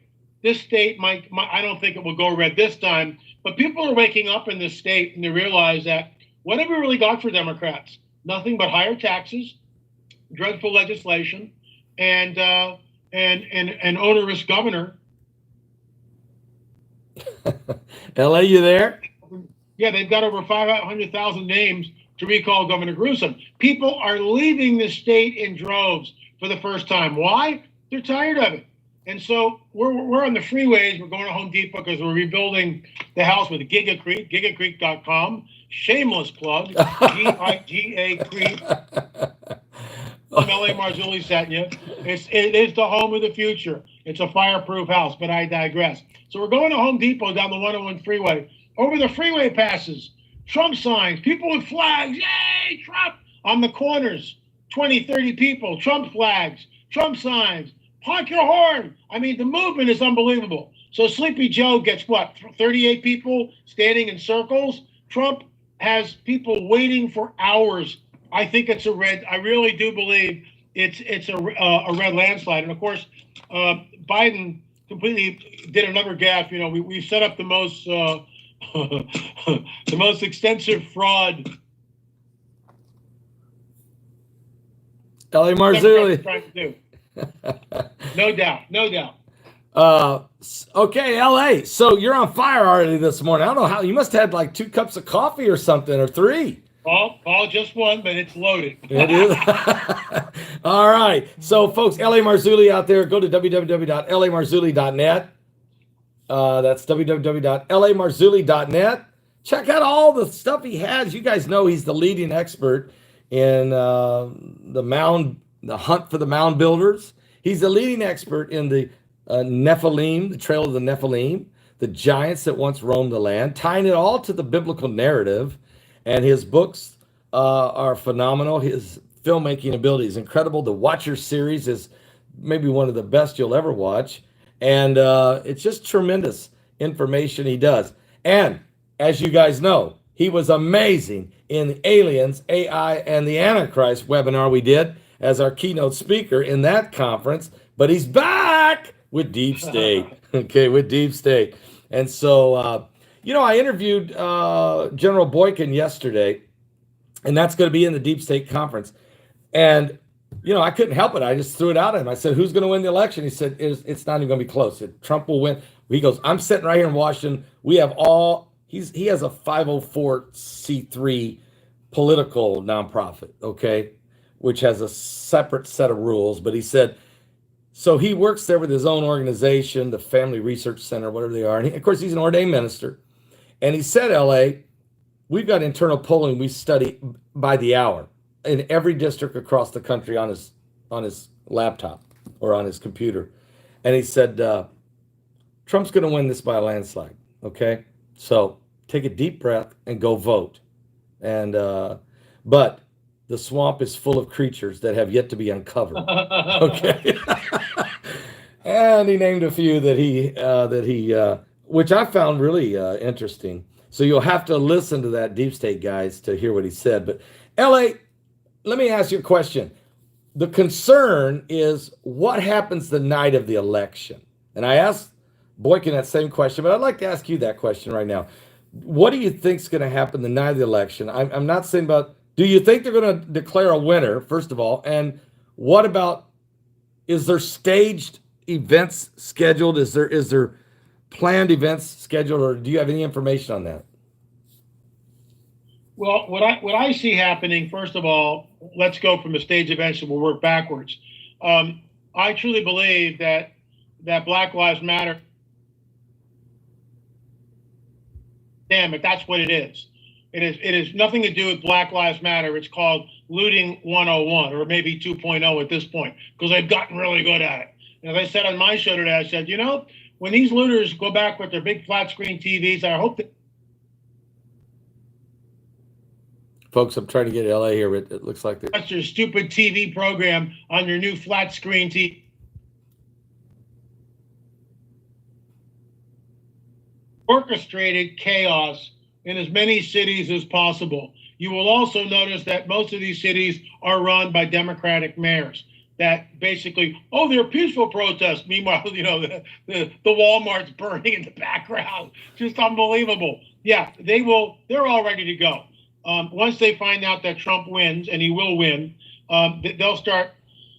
This state might, I don't think it will go red this time, but people are waking up in this state and they realize that what have we really got for Democrats? Nothing but higher taxes, dreadful legislation, and an onerous governor. LA, you there? Yeah, they've got over 500,000 names to recall Governor Newsom. People are leaving the state in droves for the first time. Why? They're tired of it. And so we're on the freeways. We're going to Home Depot because we're rebuilding the house with Giga Creek, gigacreek.com. Shameless plug, Giga Creek. LA Marzulli sat you. It is the home of the future. It's a fireproof house, but I digress. So we're going to Home Depot down the 101 freeway. Over the freeway passes, Trump signs, people with flags, yay, Trump! On the corners, 20, 30 people, Trump flags, Trump signs, honk your horn. I mean, the movement is unbelievable. So Sleepy Joe gets what, 38 people standing in circles? Trump has people waiting for hours. I think it's a red. I really do believe it's a red landslide. And of course, Biden completely did another gaffe. We set up the most the most extensive fraud. LA Marzulli. Trying to do. No doubt. Okay, LA. So you're on fire already this morning. I don't know how. You must have had like 2 cups of coffee or something, or 3. Paul, just one, but it's loaded. It is. All right. So, folks, LA Marzulli out there, go to www.lamarzulli.net. That's www.lamarzulli.net. Check out all the stuff he has. You guys know he's the leading expert in the hunt for the mound builders. He's the leading expert in the Nephilim, the trail of the Nephilim, the giants that once roamed the land, tying it all to the biblical narrative. And his books are phenomenal. His filmmaking ability is incredible. The Watcher series is maybe one of the best you'll ever watch. And it's just tremendous information he does. And as you guys know, he was amazing in the Aliens, AI, and the Antichrist webinar we did as our keynote speaker in that conference. But he's back with Deep State. Okay, with Deep State. And so... I interviewed General Boykin yesterday, and that's going to be in the Deep State Conference. And, I couldn't help it. I just threw it out at him. I said, who's going to win the election? He said, it's not even going to be close. Trump will win. He goes, I'm sitting right here in Washington. We have he has a 504c3 political nonprofit, okay, which has a separate set of rules. But he said, so he works there with his own organization, the Family Research Center, whatever they are. And of course, he's an ordained minister. And he said, LA, we've got internal polling we study by the hour in every district across the country on his laptop or on his computer. And he said, Trump's going to win this by a landslide. Okay. So take a deep breath and go vote. And, but the swamp is full of creatures that have yet to be uncovered. Okay. And he named a few that he which I found really interesting. So you'll have to listen to that Deep State, guys, to hear what he said. But LA, let me ask you a question. The concern is what happens the night of the election? And I asked Boykin that same question, but I'd like to ask you that question right now. What do you think is going to happen the night of the election? I'm not saying about, do you think they're going to declare a winner, first of all? And what about, is there staged events scheduled? Is there planned events scheduled, or do you have any information on that? Well, what I see happening, first of all, let's go from the stage events and we'll work backwards. I truly believe that Black Lives Matter. Damn it, that's what it is. It is nothing to do with Black Lives Matter. It's called looting 101 or maybe 2.0 at this point because they've gotten really good at it. And as I said on my show today, I said, when these looters go back with their big flat screen TVs, I hope that. Folks, I'm trying to get LA here, but it looks like That's your stupid TV program on your new flat screen TV. Orchestrated chaos in as many cities as possible. You will also notice that most of these cities are run by Democratic mayors that basically, they're peaceful protests. Meanwhile, the Walmart's burning in the background. Just unbelievable. Yeah, they're all ready to go. Once they find out that Trump wins, and he will win, they'll start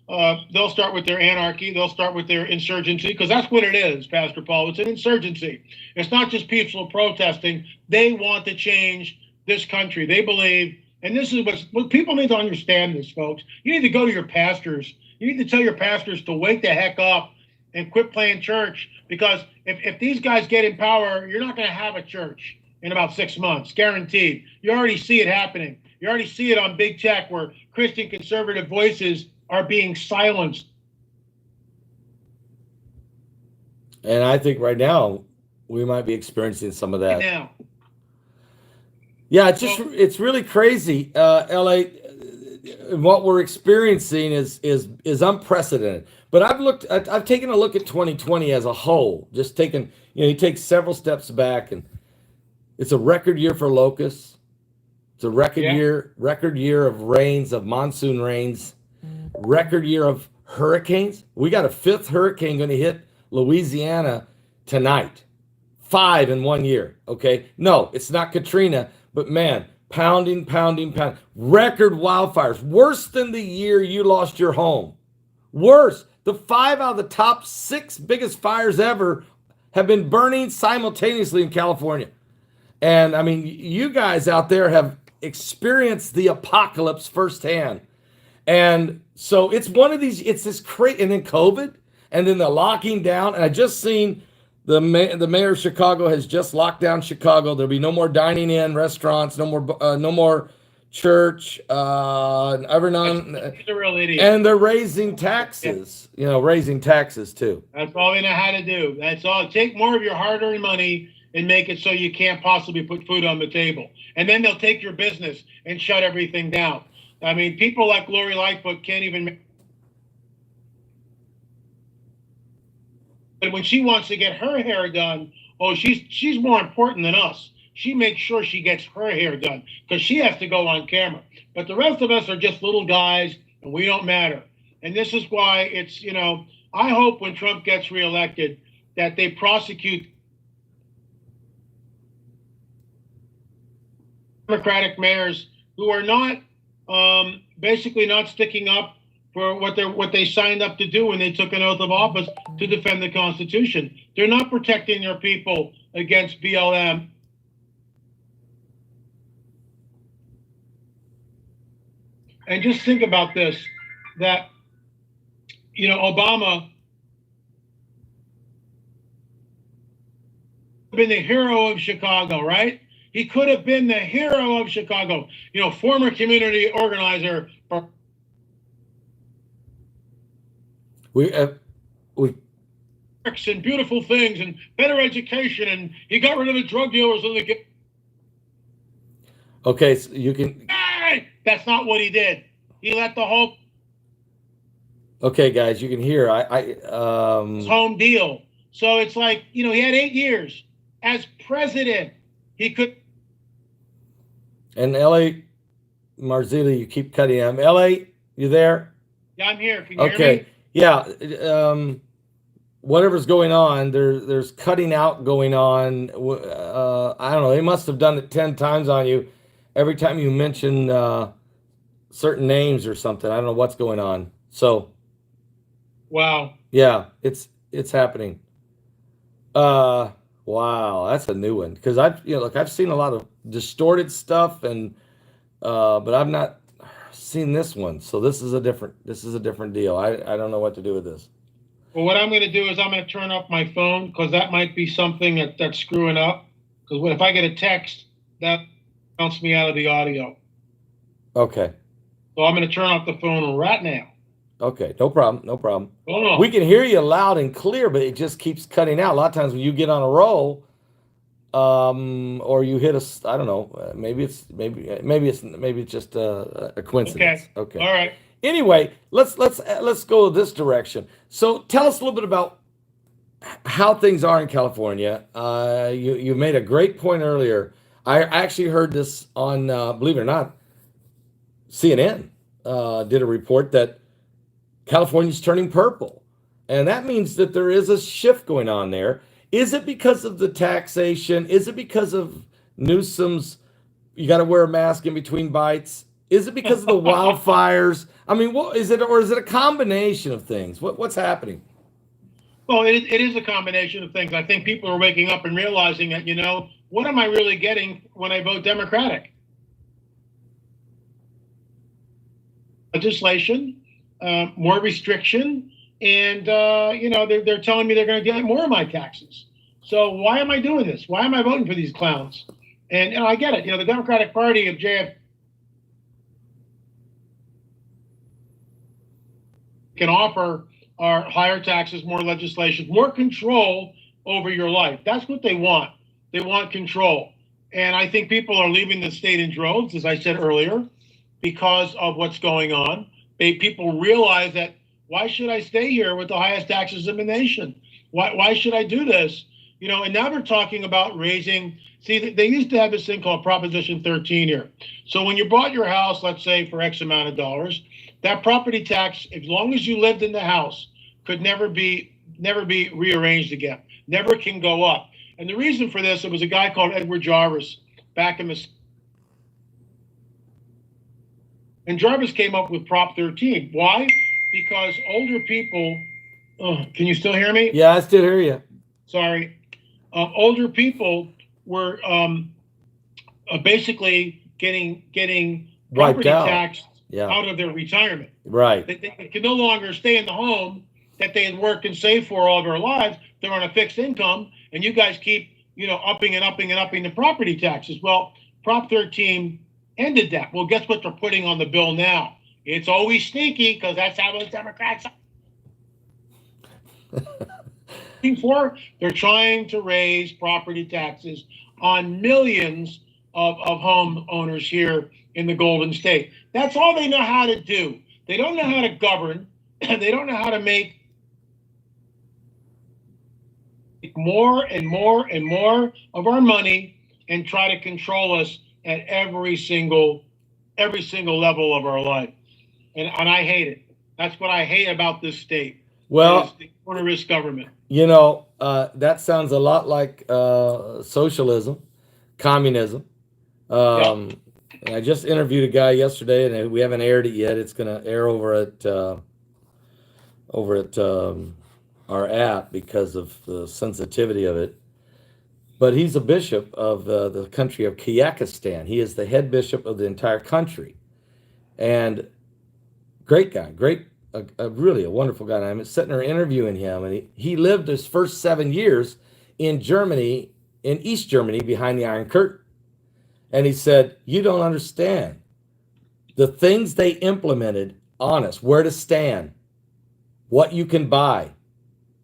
with their anarchy. They'll start with their insurgency, because that's what it is, Pastor Paul. It's an insurgency. It's not just peaceful protesting. They want to change this country. They believe, and this is what people need to understand this, folks. You need to go to your pastors. You need to tell your pastors to wake the heck up and quit playing church, because if these guys get in power, you're not going to have a church in about 6 months, guaranteed. You already see it happening. You already see it on big tech, where Christian conservative voices are being silenced. And I think right now we might be experiencing some of that. Now, yeah, it's really crazy. LA, what we're experiencing is unprecedented. But I've taken a look at 2020 as a whole. Just taken, you take several steps back, and it's a record year for locusts. It's a record year of rains, of monsoon rains. Record year of hurricanes. We got a 5th hurricane going to hit Louisiana tonight. 5 in 1 year. Okay. No, it's not Katrina, but man, pounding. Record wildfires. Worse than the year you lost your home. Worse. The 5 out of the top 6 biggest fires ever have been burning simultaneously in California. And I mean, you guys out there have experienced the apocalypse firsthand. And so it's one of these, it's this crazy, and then COVID, and then the locking down. And I just seen the mayor of Chicago has just locked down Chicago. There'll be no more dining in restaurants, no more church, and they're raising taxes, raising taxes too. That's all they know how to do. That's all. Take more of your hard-earned money and make it so you can't possibly put food on the table. And then they'll take your business and shut everything down. I mean, people like Lori Lightfoot can't even. But when she wants to get her hair done, she's more important than us. She makes sure she gets her hair done because she has to go on camera. But the rest of us are just little guys, and we don't matter. And this is why it's, I hope when Trump gets reelected that they prosecute Democratic mayors who are not basically not sticking up for what they signed up to do when they took an oath of office to defend the Constitution. They're not protecting their people against BLM. And just think about this, that, Obama been the hero of Chicago, right? He could have been the hero of Chicago, former community organizer. And beautiful things and better education, and he got rid of the drug dealers. Okay, so you can. Hey, that's not what he did. He let the whole. Okay, guys, you can hear. Home deal. So it's like, he had 8 years as president. He could. And L.A. Marzulli, you keep cutting him. L.A., you there? Yeah, I'm here. Can you hear me? Yeah. Whatever's going on, there's cutting out going on. I don't know. They must have done it 10 times on you. Every time you mention certain names or something, I don't know what's going on. So, wow. Yeah, it's happening. Wow, that's a new one, because I've seen a lot of distorted stuff, and but I'm not seen this one. So this is a different deal. I don't know what to do with this. Well, what I'm going to do is I'm going to turn off my phone because that might be something that's screwing up. Because if I get a text, that counts me out of the audio. Okay. So I'm going to turn off the phone right now. Okay, no problem. Hold on. We can hear you loud and clear, but it just keeps cutting out. A lot of times when you get on a roll, or you hit a, I don't know, maybe it's just a coincidence. Okay. All right. Anyway, let's go this direction. So tell us a little bit about how things are in California. You made a great point earlier. I actually heard this on, believe it or not, CNN did a report that California's turning purple. And that means that there is a shift going on there. Is it because of the taxation? Is it because of Newsom's, you got to wear a mask in between bites? Is it because of the wildfires? I mean, what is it, or is it a combination of things? What's happening? Well, it is a combination of things. I think people are waking up and realizing that, what am I really getting when I vote Democratic? Legislation, more restriction, and they're telling me they're going to get more of my taxes. So why am I doing this? Why am I voting for these clowns? And I get it. The Democratic Party of JF can offer are higher taxes, more legislation, more control over your life. That's what they want. They want control. And I think people are leaving the state in droves, as I said earlier, because of what's going on. People realize that, why should I stay here with the highest taxes in the nation? Why should I do this? And now they're talking about raising. See, they used to have this thing called Proposition 13 here. So when you bought your house, let's say for X amount of dollars, that property tax, as long as you lived in the house, could never be rearranged again. Never can go up. And the reason for this, it was a guy called Edward Jarvis back in the. And Jarvis came up with Prop 13. Why? Because older people. Oh, can you still hear me? Yeah, I still hear you. Sorry. Older people were basically getting property tax out of their retirement. Right. They can no longer stay in the home that they had worked and saved for all their lives. They're on a fixed income, and you guys keep upping the property taxes. Well, Prop 13 ended that. Well, guess what they're putting on the bill now? It's always sneaky because that's how those Democrats for. They're trying to raise property taxes on millions of homeowners here in the Golden State. That's all they know how to do. They don't know how to govern. They don't know how to make more and more and more of our money and try to control us at every single level of our life. And I hate it. That's what I hate about this state. Well, the cornerist government. That sounds a lot like socialism, communism. And I just interviewed a guy yesterday, and we haven't aired it yet. It's going to air over at our app because of the sensitivity of it. But he's a bishop of the country of Kyrgyzstan. He is the head bishop of the entire country, and great guy, really a wonderful guy. And I'm sitting there interviewing him, and he lived his first 7 years in Germany, in East Germany, behind the Iron Curtain. And he said, you don't understand. The things they implemented on us, where to stand, what you can buy,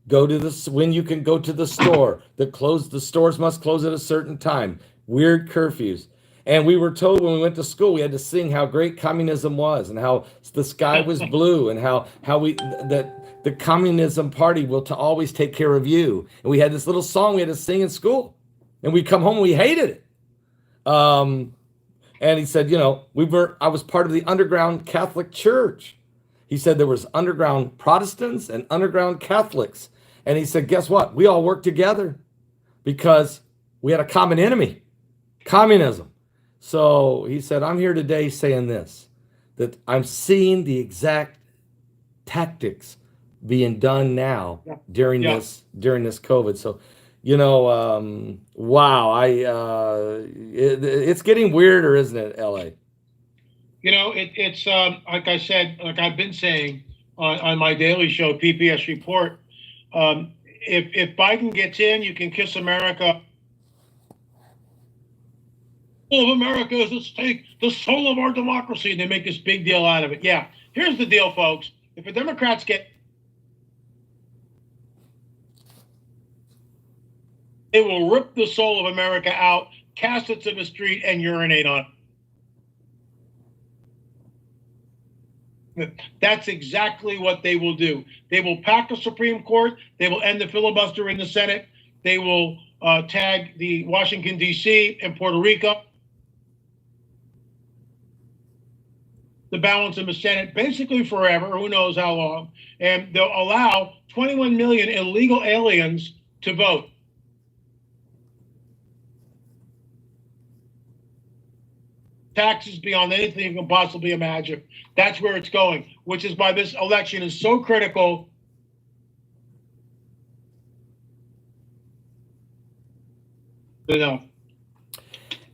when you can go to the store, the stores must close at a certain time, weird curfews. And we were told when we went to school, we had to sing how great communism was and how the sky was blue and how the communism party will always take care of you. And we had this little song we had to sing in school, and we'd come home and we hated it. And he said, I was part of the underground Catholic Church. He said there was underground Protestants and underground Catholics. And he said, guess what? We all worked together because we had a common enemy, communism. So he said, I'm here today saying this, that I'm seeing the exact tactics being done now during this COVID. So, wow, it's getting weirder, isn't it, LA? You know, it's like I said, like I've been saying on my daily show, PPS Report. If Biden gets in, you can kiss America. All of America is at stake, the soul of our democracy, and they make this big deal out of it. Yeah, here's the deal, folks. If the Democrats get, they will rip the soul of America out, cast it to the street, and urinate on it. That's exactly what they will do. They will pack the Supreme Court. They will end the filibuster in the Senate. They will tag the Washington, D.C. and Puerto Rico. The balance in the Senate basically forever, who knows how long. And they'll allow 21 million illegal aliens to vote. Taxes beyond anything you can possibly imagine. That's where it's going, which is why this election is so critical. You know.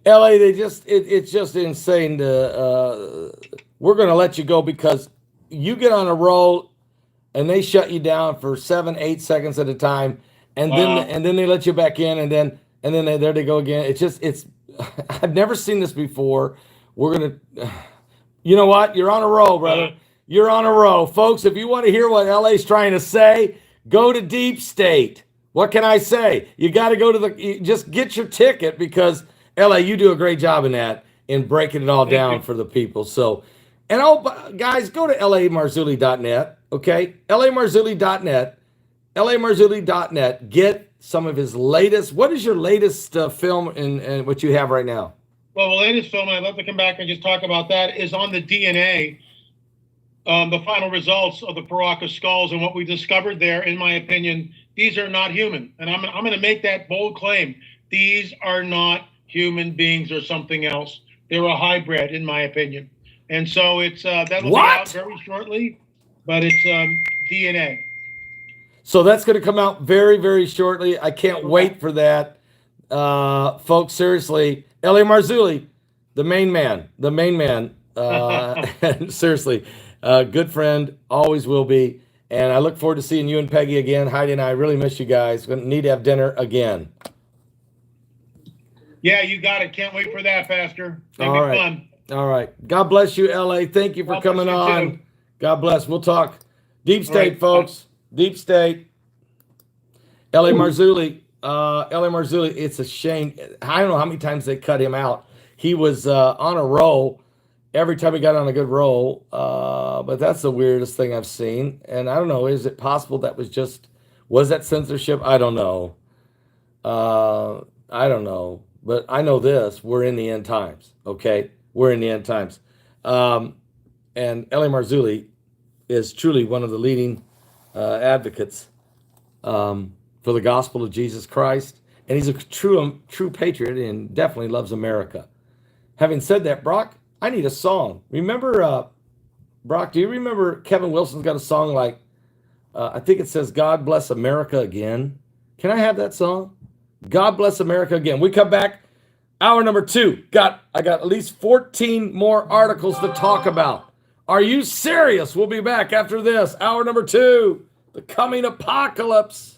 LA, it's just insane to we're going to let you go because you get on a roll and they shut you down for 7-8 seconds at a time, and then they let you back in, and then there they go again. It's I've never seen this before. We're going to, you know what? You're on a roll, brother. You're on a roll. Folks, if you want to hear what LA's trying to say, go to Deep State. What can I say? You got to go to just get your ticket, because LA, you do a great job in breaking it all down for the people. So, and guys, go to lamarzulli.net, okay? lamarzulli.net, lamarzulli.net. Get some of his latest. What is your latest film in what you have right now? Well, the latest film, and I'd love to come back and just talk about that, is on the DNA, the final results of the Paracas skulls, and what we discovered there, in my opinion, these are not human. And I'm going to make that bold claim. These are not human beings or something else. They're a hybrid, in my opinion. And so it's that'll be out very shortly, but it's DNA. So that's going to come out very, very shortly. I can't wait for that. Folks, seriously, L.A. Marzulli, the main man. Seriously, good friend, always will be. And I look forward to seeing you and Peggy again. Heidi and I really miss you guys. We need to have dinner again. Yeah, you got it. Can't wait for that, Pastor. It'll be fun. All right. God bless you, LA. Thank you for coming on. Too. God bless. We'll talk. Deep State, folks. Deep State. LA Marzulli. LA Marzulli, it's a shame. I don't know how many times they cut him out. He was on a roll every time he got on a good roll. But that's the weirdest thing I've seen. And I don't know, is it possible that was that censorship? I don't know. I don't know. But I know this, we're in the end times, okay? We're in the end times. And L.A. Marzulli is truly one of the leading advocates for the gospel of Jesus Christ. And he's a true patriot and definitely loves America. Having said that, Brock, I need a song. Remember, Brock, do you remember Kevin Wilson's got a song like, I think it says, God Bless America Again. Can I have that song? God Bless America Again. We come back, hour number 2. I got at least 14 more articles to talk about. Are you serious? We'll be back after this. Hour number 2, the coming apocalypse.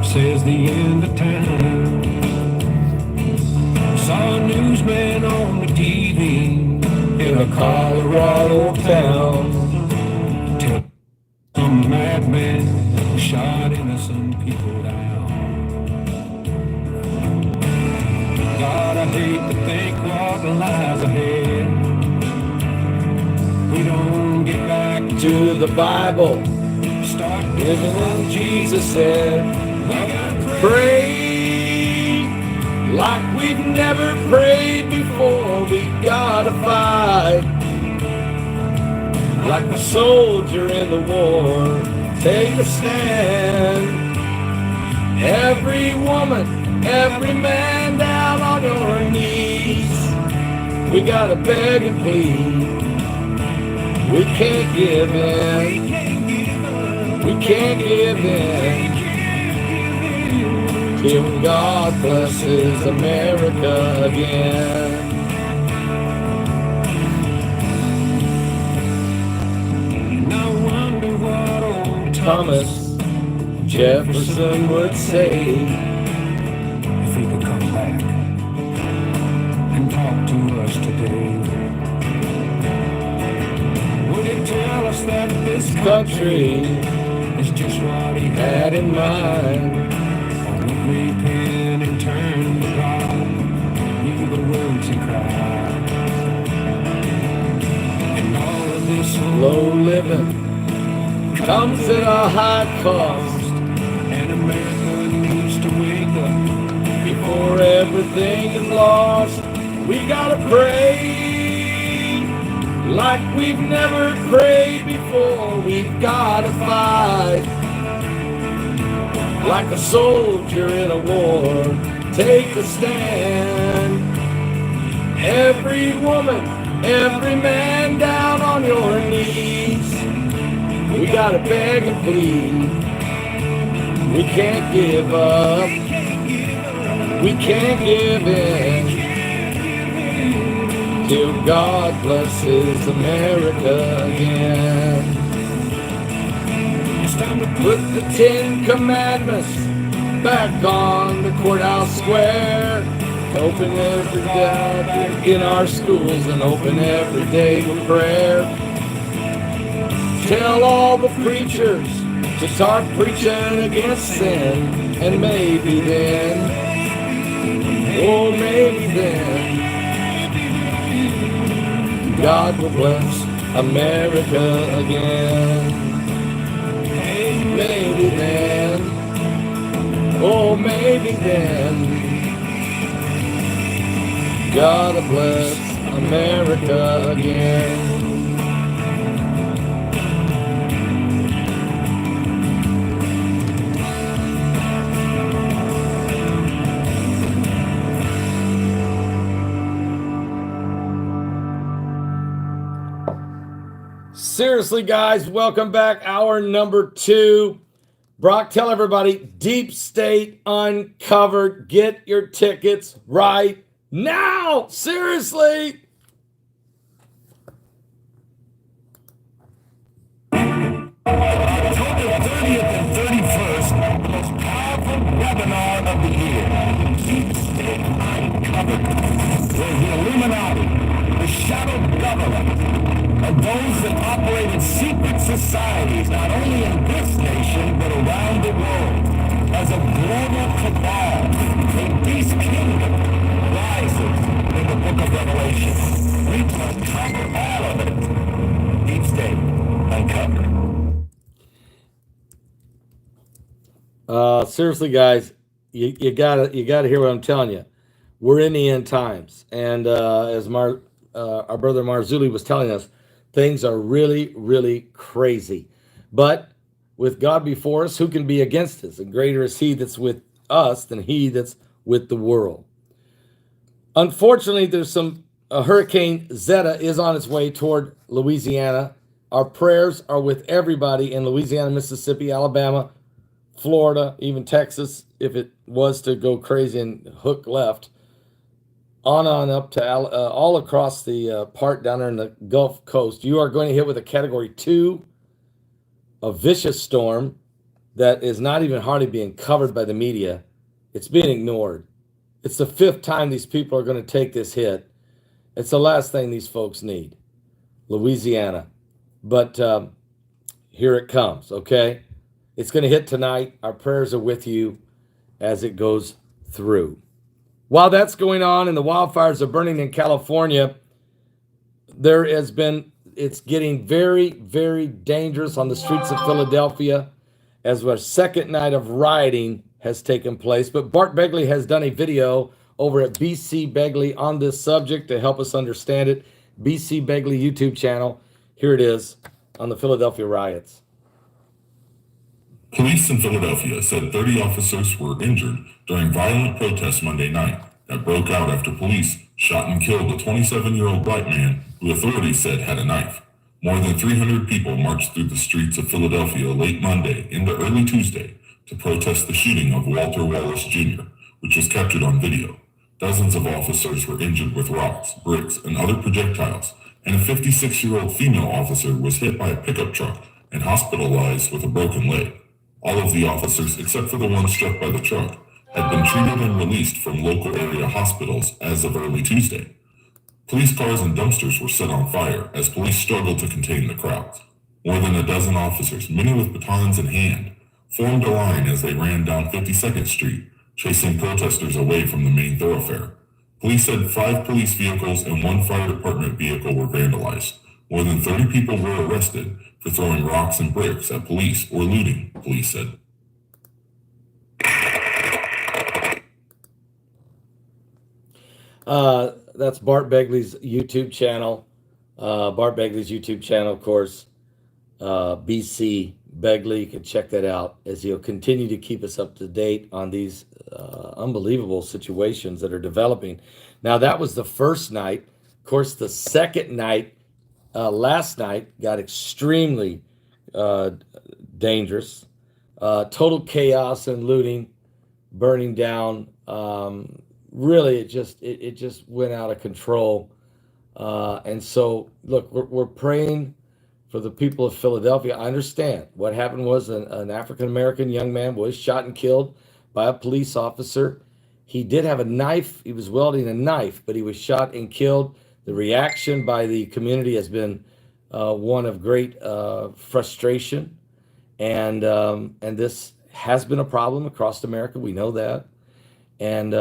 Says the end of town. Saw a newsman on the TV in a Colorado town. Tell some madman shot innocent people down. God, I hate to think what lies ahead. We don't get back To the Bible. Start Living what Jesus said. Pray like we've never prayed before. We gotta fight like a soldier in the war. Take a stand. every woman, every man down on your knees. We gotta beg and plead. We can't give in. We can't give in. Till God blesses America again. And I wonder what old Thomas Jefferson would say if he could come back and talk to us today. Would he tell us that this country is just what he had in mind. Or would we repent and turn to God? You the words he cried. And all of this Low living comes at a high cost. and America needs to wake up. Before everything is lost, we gotta pray like we've never prayed before. We've gotta fight like a soldier in a war. Take a stand. Every woman, every man down on your knees. We gotta beg and plead. We can't give up. We can't give in. Till God blesses America again. It's time to Put the 10 Commandments back on the courthouse square. Open every day in our schools and open every day with prayer. Tell all the preachers to start preaching against sin. And maybe then, oh maybe then, God will bless America again. Maybe then, oh maybe then, God will bless America again. Seriously, guys, welcome back. Hour number 2. Brock, tell everybody, Deep State Uncovered. Get your tickets right now. Seriously. October 30th and 31st, the most powerful webinar of the year. Deep State Uncovered. Where the Illuminati, the shadow government, and those that operate in secret societies, not only in this nation, but around the world, as a global cabal, a beast kingdom rises in the book of Revelation. We must cover all of it. Deep State Uncovered. Seriously, guys, you gotta hear what I'm telling you. We're in the end times, and as our brother Marzulli was telling us, things are really, really crazy. But with God before us, who can be against us? And greater is He that's with us than he that's with the world. Unfortunately, there's Hurricane Zeta is on its way toward Louisiana. Our prayers are with everybody in Louisiana, Mississippi, Alabama, Florida, even Texas, if it was to go crazy and hook left, on up to all across the part down there in the Gulf Coast. You are going to hit with a Category 2, a vicious storm that is not even hardly being covered by the media. It's being ignored. It's the 5th time these people are going to take this hit. It's the last thing these folks need. Louisiana. But here it comes, okay? It's going to hit tonight. Our prayers are with you as it goes through. While that's going on and the wildfires are burning in California, it's getting very, very dangerous on the streets of Philadelphia as our second night of rioting has taken place. But Bart Begley has done a video over at BC Begley on this subject to help us understand it. BC Begley YouTube channel. Here it is on the Philadelphia riots. Police in Philadelphia said 30 officers were injured during violent protests Monday night that broke out after police shot and killed a 27-year-old black man who authorities said had a knife. More than 300 people marched through the streets of Philadelphia late Monday into early Tuesday to protest the shooting of Walter Wallace Jr., which was captured on video. Dozens of officers were injured with rocks, bricks, and other projectiles, and a 56-year-old female officer was hit by a pickup truck and hospitalized with a broken leg. All of the officers, except for the one struck by the truck, had been treated and released from local area hospitals as of early Tuesday. Police cars and dumpsters were set on fire as police struggled to contain the crowds. More than a dozen officers, many with batons in hand, formed a line as they ran down 52nd Street, chasing protesters away from the main thoroughfare. Police said 5 police vehicles and 1 fire department vehicle were vandalized. More than 30 people were arrested for throwing rocks and bricks at police or looting, police said. That's Bart Begley's YouTube channel. Bart Begley's YouTube channel, of course, BC Begley. You can check that out as he'll continue to keep us up to date on these unbelievable situations that are developing. Now, that was the first night. Of course, the second night, last night, got extremely dangerous. Total chaos and looting, burning down. Really, it just went out of control. And so, look, we're praying for the people of Philadelphia. I understand what happened was an African-American young man was shot and killed by a police officer. He did have a knife. He was wielding a knife, but he was shot and killed. The reaction by the community has been one of great frustration. And this has been a problem across America. We know that. And,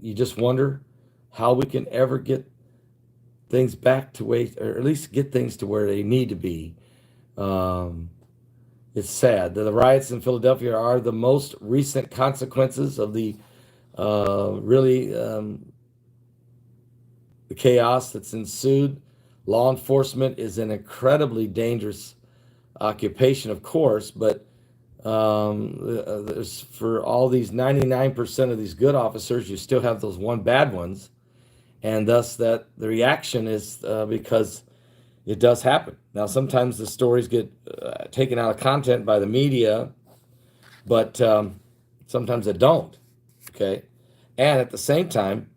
you just wonder how we can ever get things back to way, or at least get things to where they need to be. It's sad that the riots in Philadelphia are the most recent consequences of the chaos that's ensued. Law enforcement is an incredibly dangerous occupation, of course, but there's, for all these 99% of these good officers, you still have those one bad ones, and thus that the reaction is because it does happen. Now, sometimes the stories get taken out of content by the media, but sometimes they don't. Okay, and at the same time,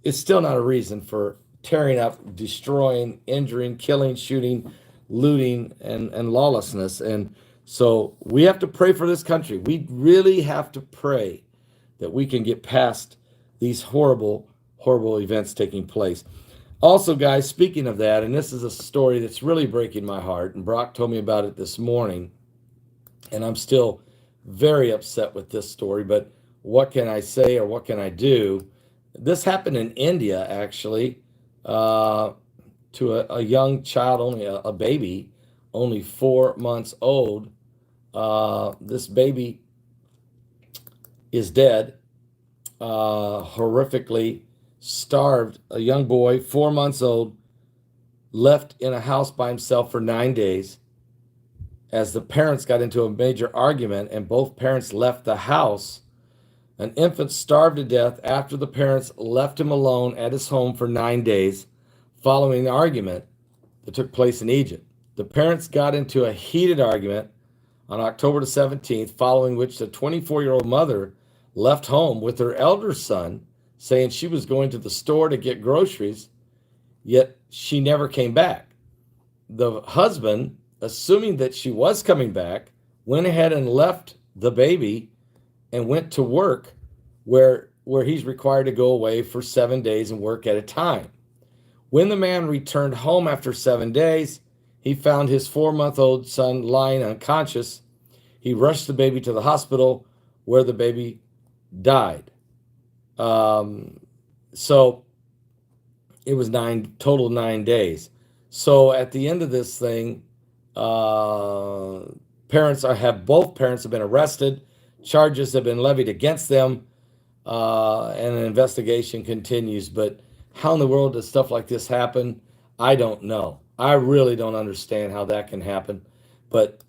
it's still not a reason for tearing up, destroying, injuring, killing, shooting, looting, and lawlessness. And so we have to pray for this country. We really have to pray that we can get past these horrible, horrible events taking place. Also, guys, speaking of that, and this is a story that's really breaking my heart, and Brock told me about it this morning, and I'm still very upset with this story, but what can I say or what can I do? This happened in India, actually, to a young child, only a baby, only 4 months old. This baby is dead, horrifically starved. A young boy, 4 months old, left in a house by himself for 9 days as the parents got into a major argument and both parents left the house. An infant starved to death after the parents left him alone at his home for 9 days following the argument that took place in Egypt. The parents got into a heated argument on October the 17th, following which the 24-year-old mother left home with her elder son, saying she was going to the store to get groceries, yet she never came back. The husband, assuming that she was coming back, went ahead and left the baby and went to work where he's required to go away for 7 days and work at a time. When the man returned home after 7 days, he found his 4-month-old son lying unconscious. He rushed the baby to the hospital where the baby died. So it was total 9 days. So at the end of this thing, both parents have been arrested. Charges have been levied against them, and an investigation continues. But how in the world does stuff like this happen? I don't know. I really don't understand how that can happen. But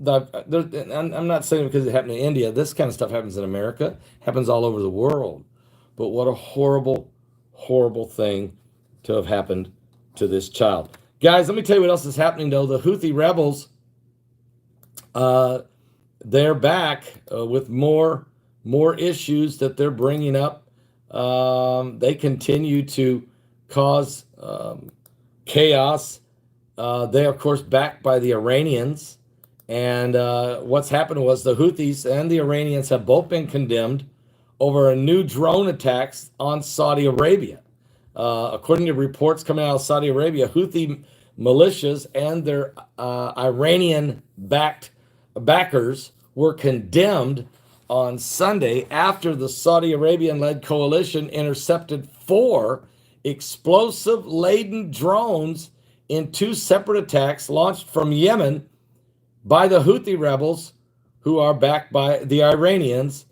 I'm not saying because it happened in India. This kind of stuff happens in America, happens all over the world. But what a horrible, horrible thing to have happened to this child. Guys, let me tell you what else is happening, though. The Houthi rebels, they're back with more issues that they're bringing up. They continue to cause chaos. They, of course, backed by the Iranians. And what's happened was the Houthis and the Iranians have both been condemned over a new drone attacks on Saudi Arabia. According to reports coming out of Saudi Arabia, Houthi militias and their Iranian-backed backers were condemned on Sunday after the Saudi Arabian-led coalition intercepted 4 explosive-laden drones in 2 separate attacks launched from Yemen by the Houthi rebels, who are backed by the Iranians,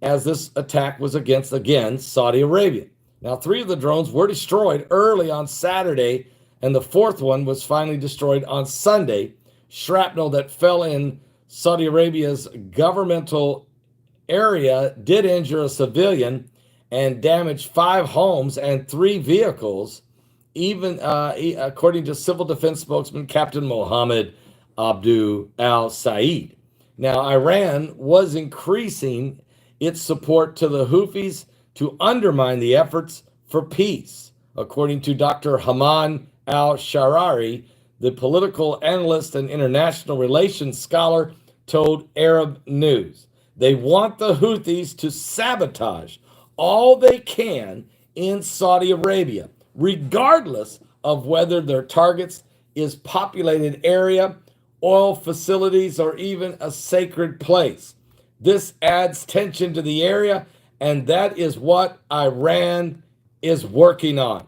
as this attack was against, again, Saudi Arabia. Now, 3 of the drones were destroyed early on Saturday, and the 4th one was finally destroyed on Sunday. Shrapnel that fell in Saudi Arabia's governmental area did injure a civilian and damage 5 homes and 3 vehicles, even according to civil defense spokesman Captain Mohammed Abdu al-Said. Now, Iran was increasing its support to the Houthis to undermine the efforts for peace, according to Dr. Haman al-Sharari, the political analyst and international relations scholar, told Arab News. They want the Houthis to sabotage all they can in Saudi Arabia, regardless of whether their targets is populated area, oil facilities, or even a sacred place. This adds tension to the area, and that is what Iran is working on.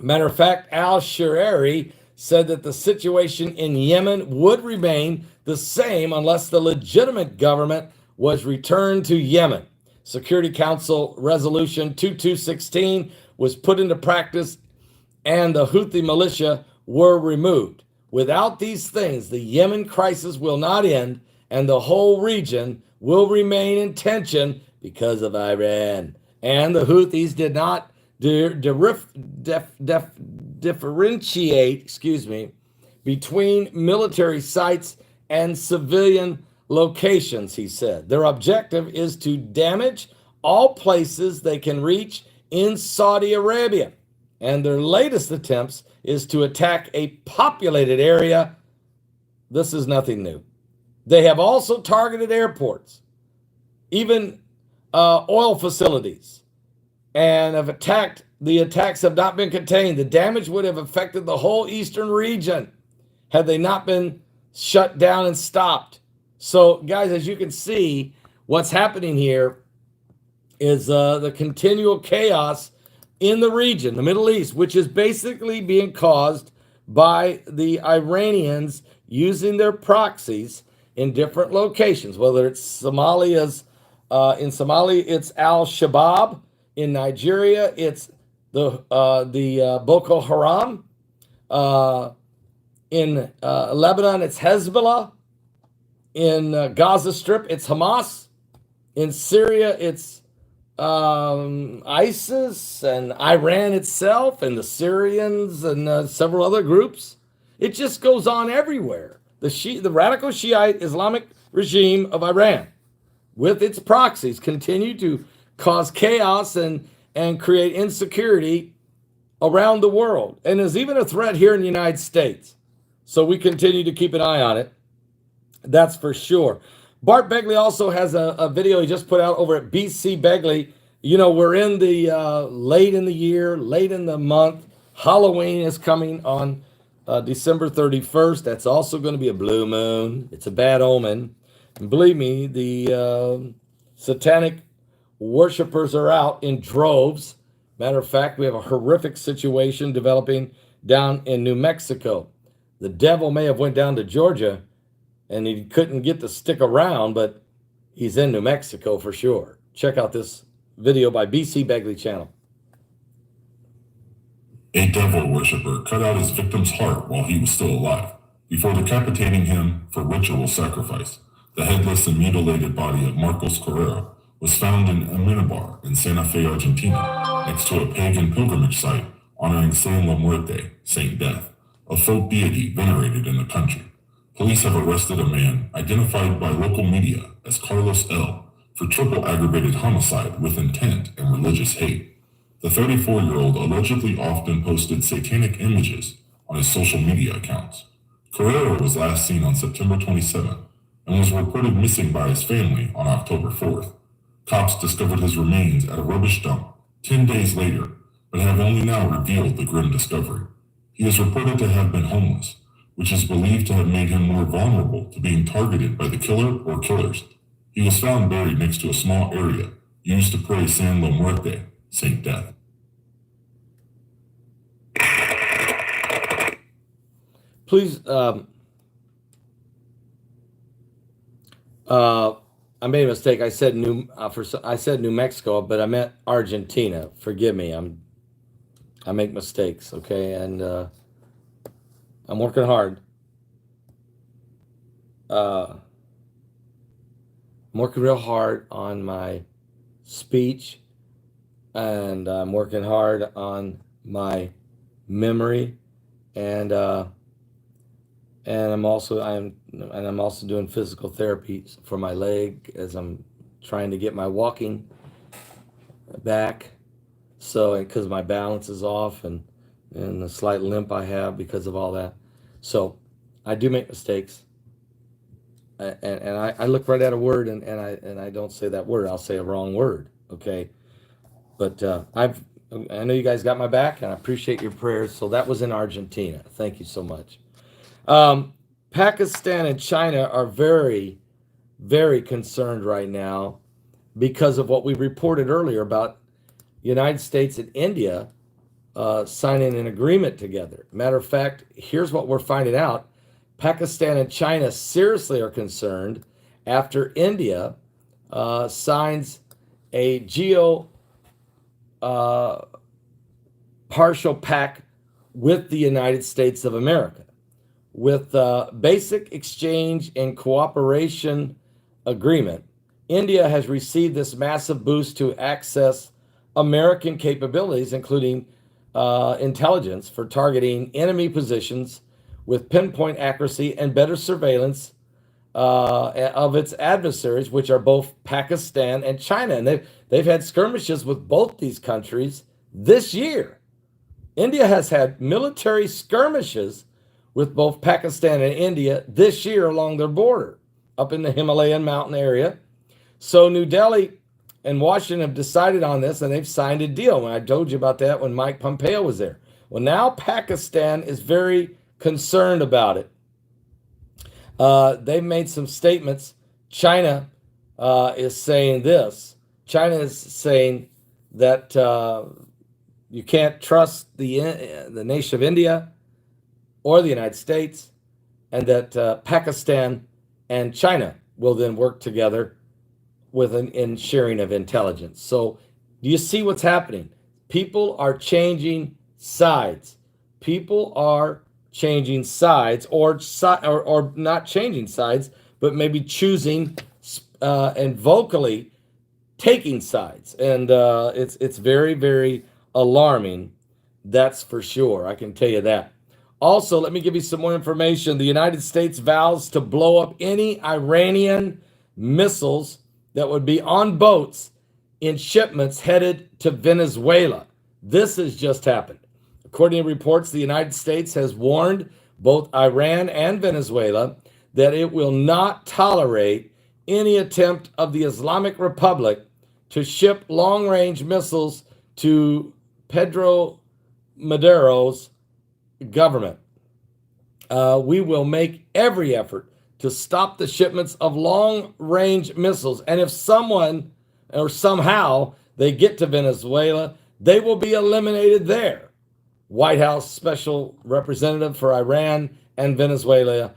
Matter of fact, al-Sharari said that the situation in Yemen would remain the same unless the legitimate government was returned to Yemen. Security Council Resolution 2216 was put into practice, and the Houthi militia were removed. Without these things, the Yemen crisis will not end, and the whole region will remain in tension because of Iran. And the Houthis did not differentiate, between military sites and civilian locations, he said. Their objective is to damage all places they can reach in Saudi Arabia. And their latest attempts is to attack a populated area. This is nothing new. They have also targeted airports, even oil facilities, and have attacked. The attacks have not been contained. The damage would have affected the whole eastern region had they not been shut down and stopped. So, guys, as you can see, what's happening here is the continual chaos in the region, the Middle East, which is basically being caused by the Iranians using their proxies in different locations, whether it's Somalia's, in Somalia, it's Al-Shabaab. In Nigeria, it's the Boko Haram. In Lebanon, it's Hezbollah. In Gaza Strip, it's Hamas. In Syria, it's ISIS and Iran itself and the Syrians and several other groups. It just goes on everywhere. The radical Shiite Islamic regime of Iran, with its proxies, continue to cause chaos and create insecurity around the world. And there's even a threat here in the United States. So we continue to keep an eye on it. That's for sure. Bart Begley also has a video he just put out over at BC Begley. You know, we're in the late in the year, late in the month. Halloween is coming on December 31st. That's also going to be a blue moon. It's a bad omen. And believe me, the satanic worshipers are out in droves. Matter of fact, we have a horrific situation developing down in New Mexico. The devil may have went down to Georgia, and he couldn't get to stick around, but he's in New Mexico for sure. Check out this video by BC Begley channel. A devil worshiper cut out his victim's heart while he was still alive. before decapitating him for ritual sacrifice. The headless and mutilated body of Marcos Carrera was found in a minibar in Santa Fe, Argentina, next to a pagan pilgrimage site honoring San La Muerte, Saint Death, a folk deity venerated in the country. Police have arrested a man identified by local media as Carlos L. for triple aggravated homicide with intent and religious hate. The 34-year-old allegedly often posted satanic images on his social media accounts. Carrera was last seen on September 27th and was reported missing by his family on October 4th. Cops discovered his remains at a rubbish dump 10 days later, but have only now revealed the grim discovery. He is reported to have been homeless, which is believed to have made him more vulnerable to being targeted by the killer or killers. He was found buried next to a small area used to pray San La Muerte, Saint Death. Please, I made a mistake. I said New Mexico, but I meant Argentina. Forgive me. I make mistakes, okay? And I'm working hard. I'm working real hard on my speech, and I'm working hard on my memory, and I'm also doing physical therapy for my leg as I'm trying to get my walking back. So, because my balance is off and the slight limp I have because of all that. So I do make mistakes. And I look right at a word and I don't say that word. I'll say a wrong word. Okay. But I know you guys got my back and I appreciate your prayers. So that was in Argentina. Thank you so much. Pakistan and China are very, very concerned right now because of what we reported earlier about United States and India signing an agreement together. Matter of fact, here's what we're finding out. Pakistan and China seriously are concerned after India signs a partial pact with the United States of America. With basic exchange and cooperation agreement, India has received this massive boost to access American capabilities, including intelligence for targeting enemy positions with pinpoint accuracy and better surveillance of its adversaries, which are both Pakistan and China. And they've had skirmishes with both these countries this year. India has had military skirmishes with both Pakistan and India this year along their border, up in the Himalayan mountain area. So New Delhi and Washington have decided on this, and they've signed a deal. When I told you about that when Mike Pompeo was there. Well, now Pakistan is very concerned about it. They've made some statements. China is saying this. China is saying that you can't trust the nation of India or the United States, and that Pakistan and China will then work together in sharing of intelligence. So do you see what's happening? People are changing sides. People are changing sides, or not changing sides, but maybe choosing and vocally taking sides. And it's very, very alarming. That's for sure. I can tell you that. Also, let me give you some more information. The United States vows to blow up any Iranian missiles that would be on boats in shipments headed to Venezuela. This has just happened. According to reports, the United States has warned both Iran and Venezuela that it will not tolerate any attempt of the Islamic Republic to ship long-range missiles to Pedro Maduro's government. We will make every effort to stop the shipments of long-range missiles. And if someone or somehow they get to Venezuela, they will be eliminated there. White House Special Representative for Iran and Venezuela,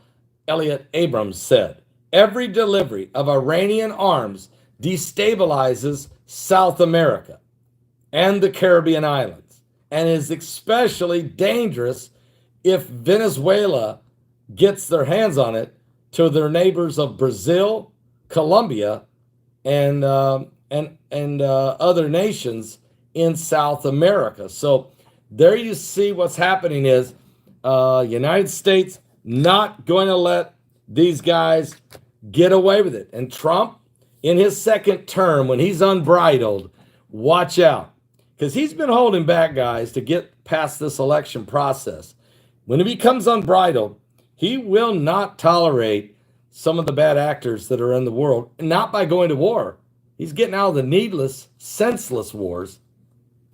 Elliot Abrams, said, every delivery of Iranian arms destabilizes South America and the Caribbean islands, and is especially dangerous if Venezuela gets their hands on it to their neighbors of Brazil, Colombia, and other nations in South America. So there you see what's happening is United States not going to let these guys get away with it. And Trump, in his second term, when he's unbridled, watch out. Because he's been holding back guys to get past this election process. When he becomes unbridled, he will not tolerate some of the bad actors that are in the world, not by going to war. He's getting out of the needless, senseless wars.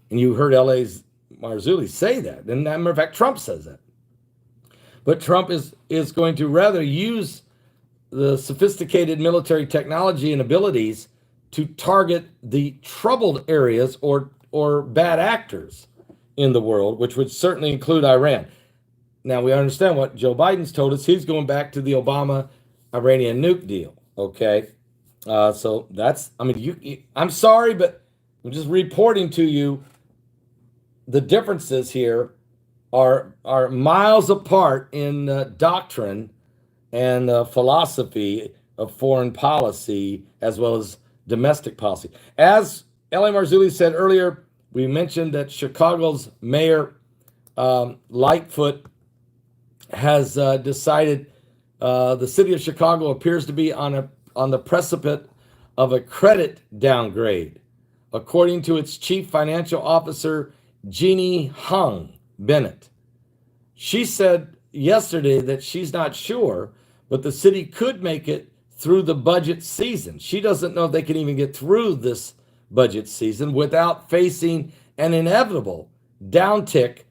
And you heard L.A.'s Marzulli say that. And as a matter of fact, Trump says that. But Trump is going to rather use the sophisticated military technology and abilities to target the troubled areas or bad actors in the world, which would certainly include Iran. Now, we understand what Joe Biden's told us. He's going back to the Obama Iranian nuke deal, okay? So that's, I mean, I'm sorry, but I'm just reporting to you the differences here are miles apart in doctrine and philosophy of foreign policy as well as domestic policy. As L.A. Marzulli said earlier, we mentioned that Chicago's mayor, Lightfoot, has decided the city of Chicago appears to be on the precipice of a credit downgrade, according to its chief financial officer, Jeannie Hung Bennett. She said yesterday that she's not sure, but the city could make it through the budget season. She doesn't know if they can even get through this budget season without facing an inevitable downtick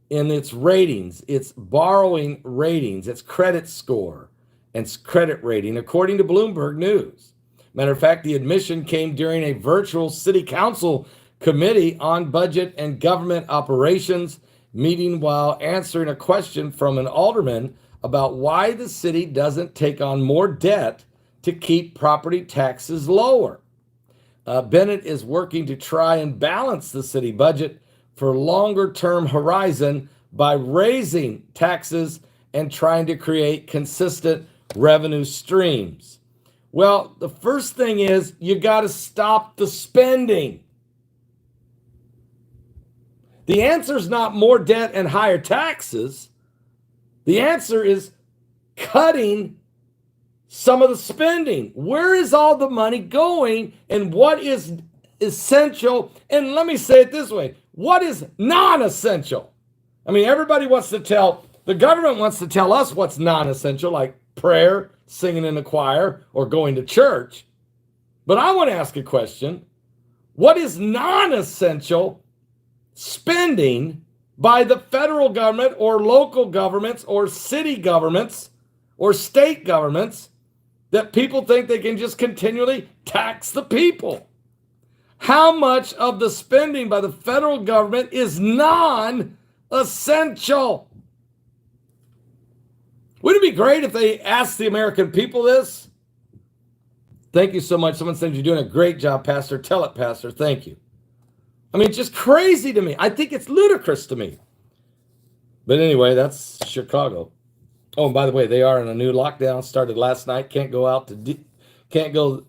in its ratings, its borrowing ratings, its credit score, and its credit rating, according to Bloomberg News. Matter of fact, the admission came during a virtual city council committee on budget and government operations meeting while answering a question from an alderman about why the city doesn't take on more debt to keep property taxes lower. Bennett is working to try and balance the city budget for longer-term horizon by raising taxes and trying to create consistent revenue streams. Well, the first thing is you got to stop the spending. The answer is not more debt and higher taxes. The answer is cutting some of the spending. Where is all the money going and what is essential? And let me say it this way. What is non-essential? I mean, everybody wants to tell, the government wants to tell us what's non-essential, like prayer, singing in the choir, or going to church. But I want to ask a question. What is non-essential spending by the federal government or local governments or city governments or state governments that people think they can just continually tax the people? How much of the spending by the federal government is non-essential? Wouldn't it be great if they asked the American people this? Thank you so much. Someone said you're doing a great job, Pastor. Tell it, Pastor. Thank you. I mean, it's just crazy to me. I think it's ludicrous to me. But anyway, that's Chicago. Oh, and by the way, they are in a new lockdown. Started last night. Can't go out for dinner. Can't go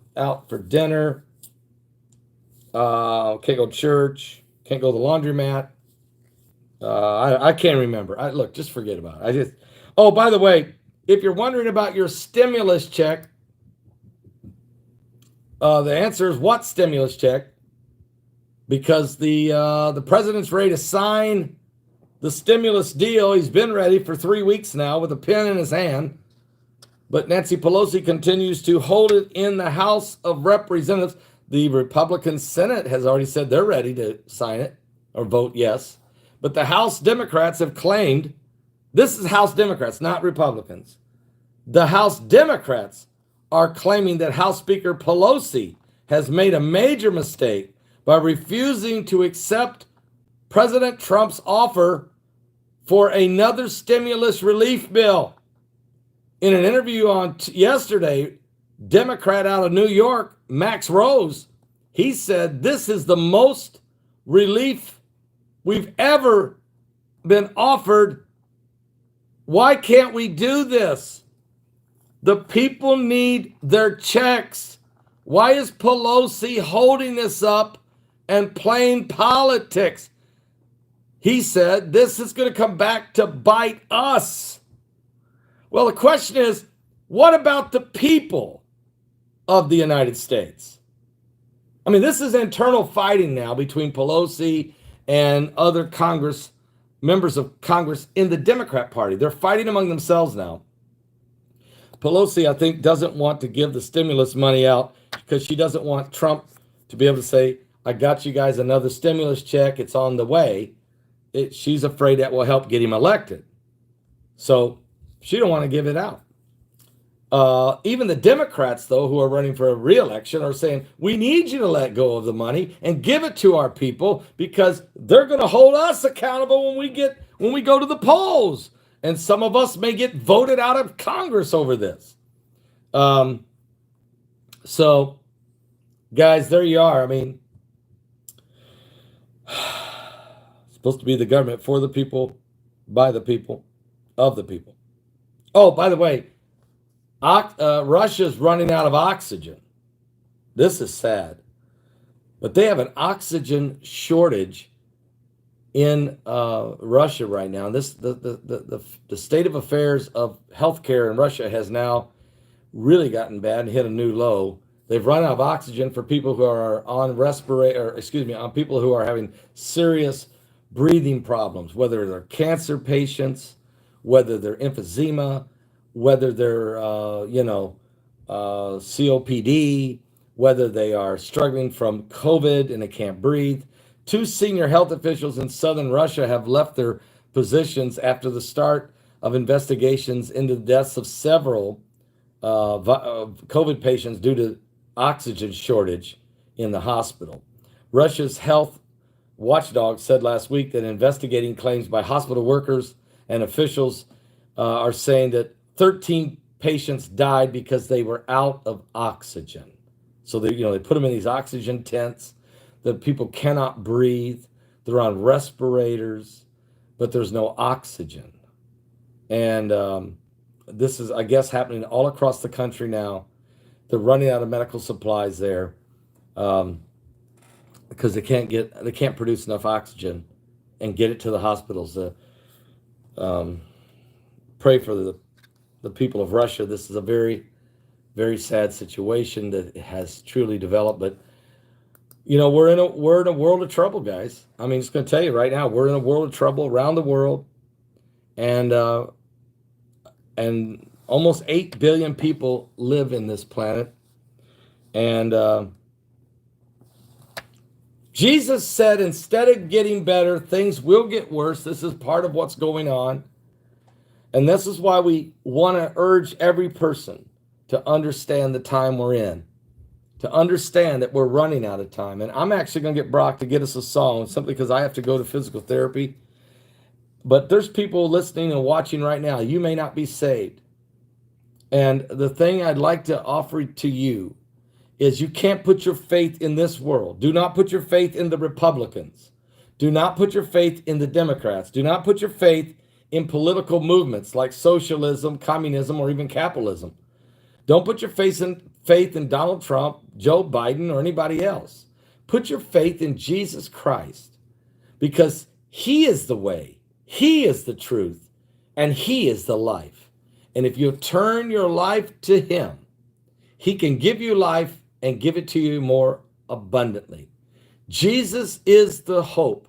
to church. Can't go to the laundromat. I can't remember. Look, just forget about it. Oh, by the way, if you're wondering about your stimulus check, the answer is what stimulus check? Because the president's ready to sign the stimulus deal. He's been ready for 3 weeks now with a pen in his hand. But Nancy Pelosi continues to hold it in the House of Representatives. The Republican Senate has already said they're ready to sign it or vote yes. But the House Democrats have claimed, this is House Democrats, not Republicans. The House Democrats are claiming that House Speaker Pelosi has made a major mistake by refusing to accept President Trump's offer for another stimulus relief bill. In an interview on yesterday, Democrat out of New York, Max Rose, he said this is the most relief we've ever been offered Why can't we do this? The people need their checks. Why is Pelosi holding this up and playing politics? He said this is going to come back to bite us. Well, the question is, what about the people of the United States? I mean, this is internal fighting now between Pelosi and other members of Congress in the Democrat Party. They're fighting among themselves now. Pelosi, I think, doesn't want to give the stimulus money out because she doesn't want Trump to be able to say, I got you guys another stimulus check. It's on the way. She's afraid that will help get him elected. So she don't want to give it out. Even the Democrats, though, who are running for a re-election are saying, we need you to let go of the money and give it to our people because they're going to hold us accountable when we go to the polls. And some of us may get voted out of Congress over this. So, guys, there you are. I mean, it's supposed to be the government for the people, by the people, of the people. Oh, by the way, Russia's running out of oxygen. This is sad. But they have an oxygen shortage in Russia right now. The state of affairs of healthcare in Russia has now really gotten bad and hit a new low. They've run out of oxygen for people who are on on people who are having serious breathing problems, whether they're cancer patients, whether they're emphysema, whether they're COPD, whether they are struggling from COVID and they can't breathe. 2 senior health officials in southern Russia have left their positions after the start of investigations into the deaths of several COVID patients due to oxygen shortage in the hospital. Russia's health watchdog said last week that investigating claims by hospital workers and officials are saying that 13 patients died because they were out of oxygen. So they put them in these oxygen tents. The people cannot breathe. They're on respirators, but there's no oxygen. And this is, I guess, happening all across the country now. They're running out of medical supplies there because they can't produce enough oxygen and get it to the hospitals. Pray for the people of Russia. This is a very, very sad situation that has truly developed, but we're in a world of trouble, guys. I mean, just going to tell you right now, we're in a world of trouble around the world, and almost 8 billion people live in this planet. And Jesus said, instead of getting better, things will get worse. This is part of what's going on. And this is why we want to urge every person to understand the time we're in, to understand that we're running out of time. And I'm actually going to get Brock to get us a song simply because I have to go to physical therapy. But there's people listening and watching right now. You may not be saved. And the thing I'd like to offer to you is you can't put your faith in this world. Do not put your faith in the Republicans. Do not put your faith in the Democrats. Do not put your faith in political movements like socialism, communism, or even capitalism. Don't put your faith in Donald Trump, Joe Biden, or anybody else. Put your faith in Jesus Christ because he is the way, he is the truth, and he is the life. And if you turn your life to him, he can give you life and give it to you more abundantly. Jesus is the hope,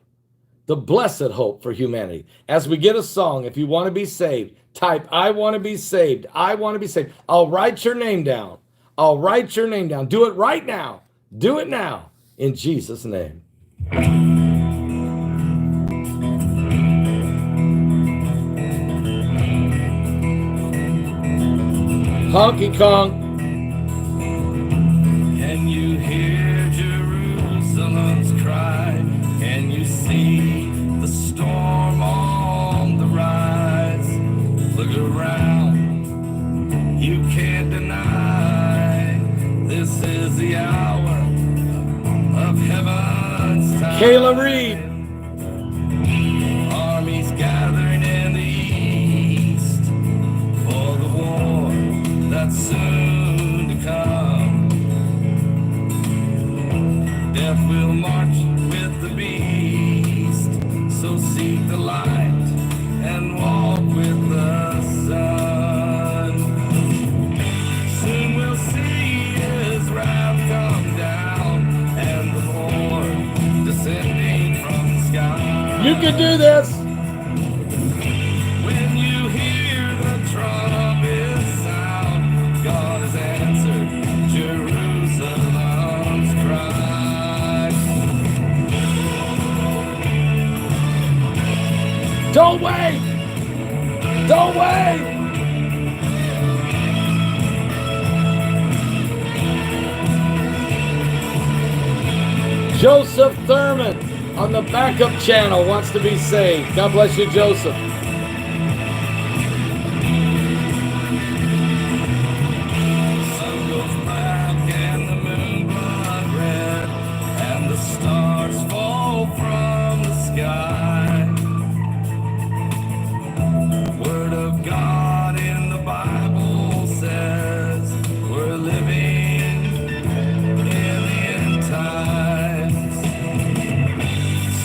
the blessed hope for humanity. As we get a song, if you want to be saved, type, I want to be saved. I want to be saved. I'll write your name down. I'll write your name down. Do it right now. Do it now in Jesus' name. Honky Kong. Can you hear Jerusalem's cry? Can you see the storm on the rise? Look around, you can't deny this is the hour of heaven's time. Kayla Reed. Armies gathering in the east. will march with the beast. So seek the light and walk with the sun. Soon we'll see his wrath come down and the Lord descending from the sky. You can do this. When you hear the trumpet sound, God has answered Jerusalem's cry. Don't wait. Don't wait. Joseph Thurman on the backup channel wants to be saved. God bless you, Joseph. Sun goes black and the moon blood red, and the stars fall from the sky. Word of God in the Bible says we're living in the end times.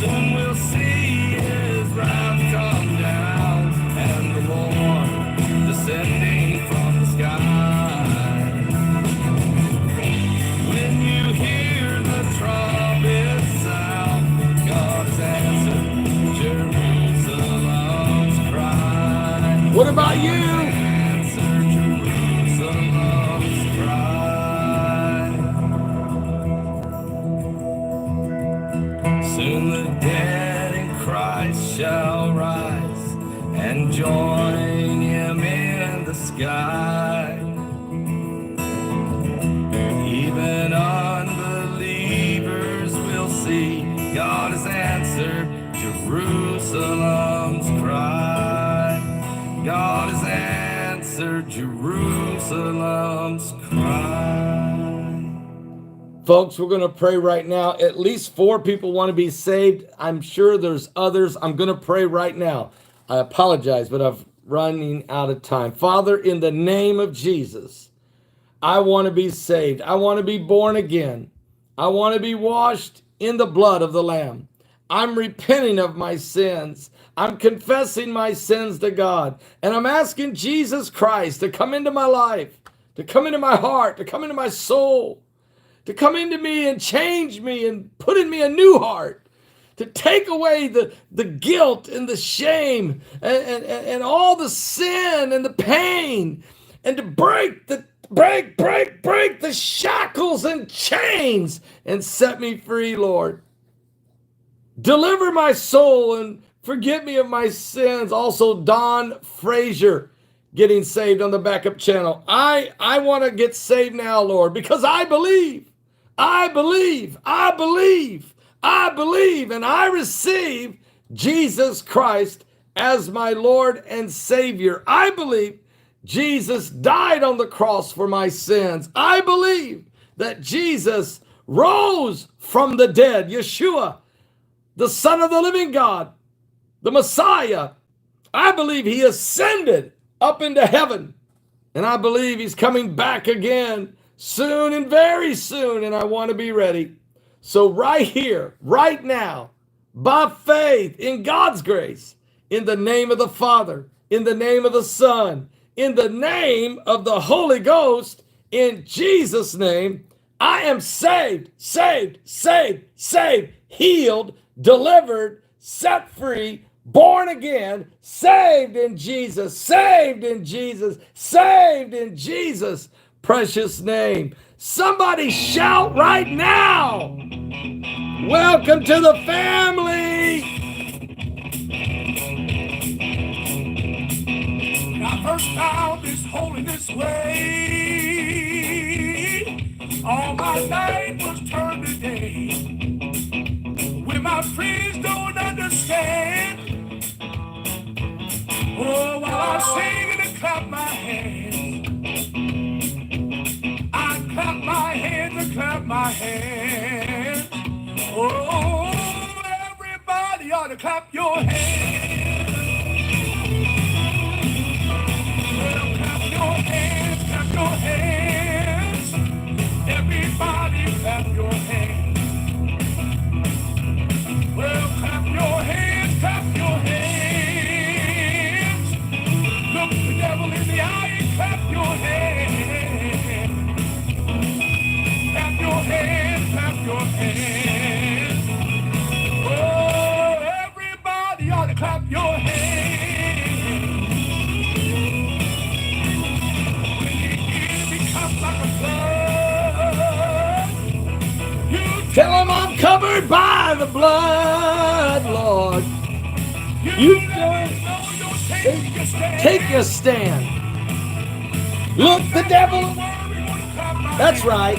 Soon we'll see his wrath come down and the Lord descending from the sky. When you hear the trumpet sound, God has answered Jerusalem's cry. What about you? Answer Jerusalem's cry. Soon the dead in Christ shall rise and join him in the sky. Even unbelievers will see God has answered Jerusalem's cry. God has answered Jerusalem's cry. Folks, we're going to pray right now. At least 4 people want to be saved. I'm sure there's others. I'm going to pray right now. I apologize, but I'm running out of time. Father, in the name of Jesus, I want to be saved. I want to be born again. I want to be washed in the blood of the Lamb. I'm repenting of my sins. I'm confessing my sins to God. And I'm asking Jesus Christ to come into my life, to come into my heart, to come into my soul, to come into me and change me and put in me a new heart, to take away the guilt and the shame and all the sin and the pain, and to break the shackles and chains and set me free, Lord. Deliver my soul and forgive me of my sins. Also, Don Frazier getting saved on the backup channel. I want to get saved now, Lord, because I believe, and I receive Jesus Christ as my Lord and Savior. I believe Jesus died on the cross for my sins. I believe that Jesus rose from the dead. Yeshua, the Son of the living God, the Messiah. I believe he ascended up into heaven. And I believe he's coming back again soon and very soon. And I want to be ready. So right here, right now, by faith in God's grace, in the name of the Father, in the name of the Son, in the name of the Holy Ghost, in Jesus' name, I am saved, healed, delivered, set free, born again, saved in Jesus, precious name. Somebody shout right now. Welcome to the family. I first found this holiness way. All my life was turned to day. When my friends don't understand. Oh, while I sing and clap my hands. I clap my hands and clap my hands. Oh, everybody ought to clap your hands. Well, clap your hands, clap your hands. Everybody clap your hands. Covered by the blood, Lord. You take your stand. Look, the devil. That's right.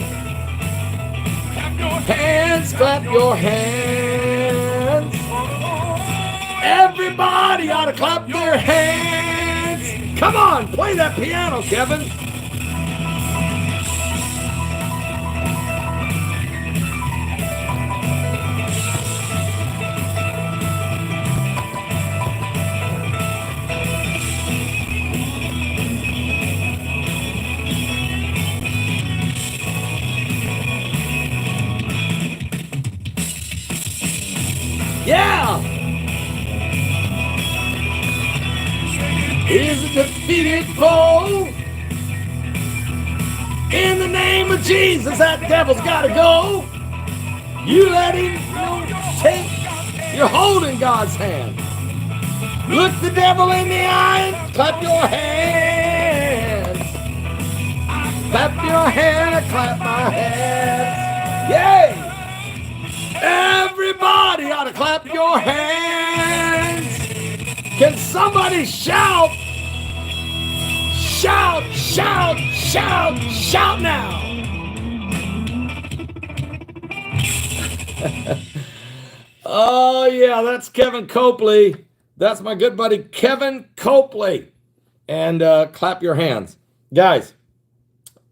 Hands, clap your hands. Everybody ought to clap their hands. Come on, play that piano, Kevin. Yeah! Is a defeated foe. In the name of Jesus, that devil's got to go. You let him take. You're holding God's hand. Look the devil in the eye and clap your hands. Clap your hands, clap my hands. Yay! Everybody ought to clap your hands. Can somebody shout? Shout, shout, shout, shout now. Oh, yeah, that's Kevin Copley. That's my good buddy, Kevin Copley. And clap your hands. Guys,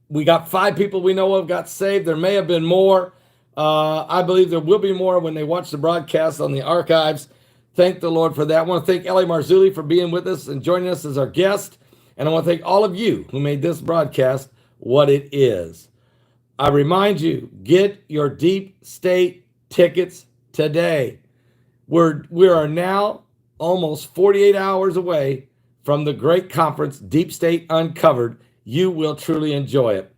we got 5 people we know of got saved. There may have been more. I believe there will be more when they watch the broadcast on the archives. Thank the Lord for that. I want to thank Ellie Marzulli for being with us and joining us as our guest. And I want to thank all of you who made this broadcast what it is. I remind you, get your deep state tickets today. We are now almost 48 hours away from the great conference, Deep State Uncovered. You will truly enjoy it.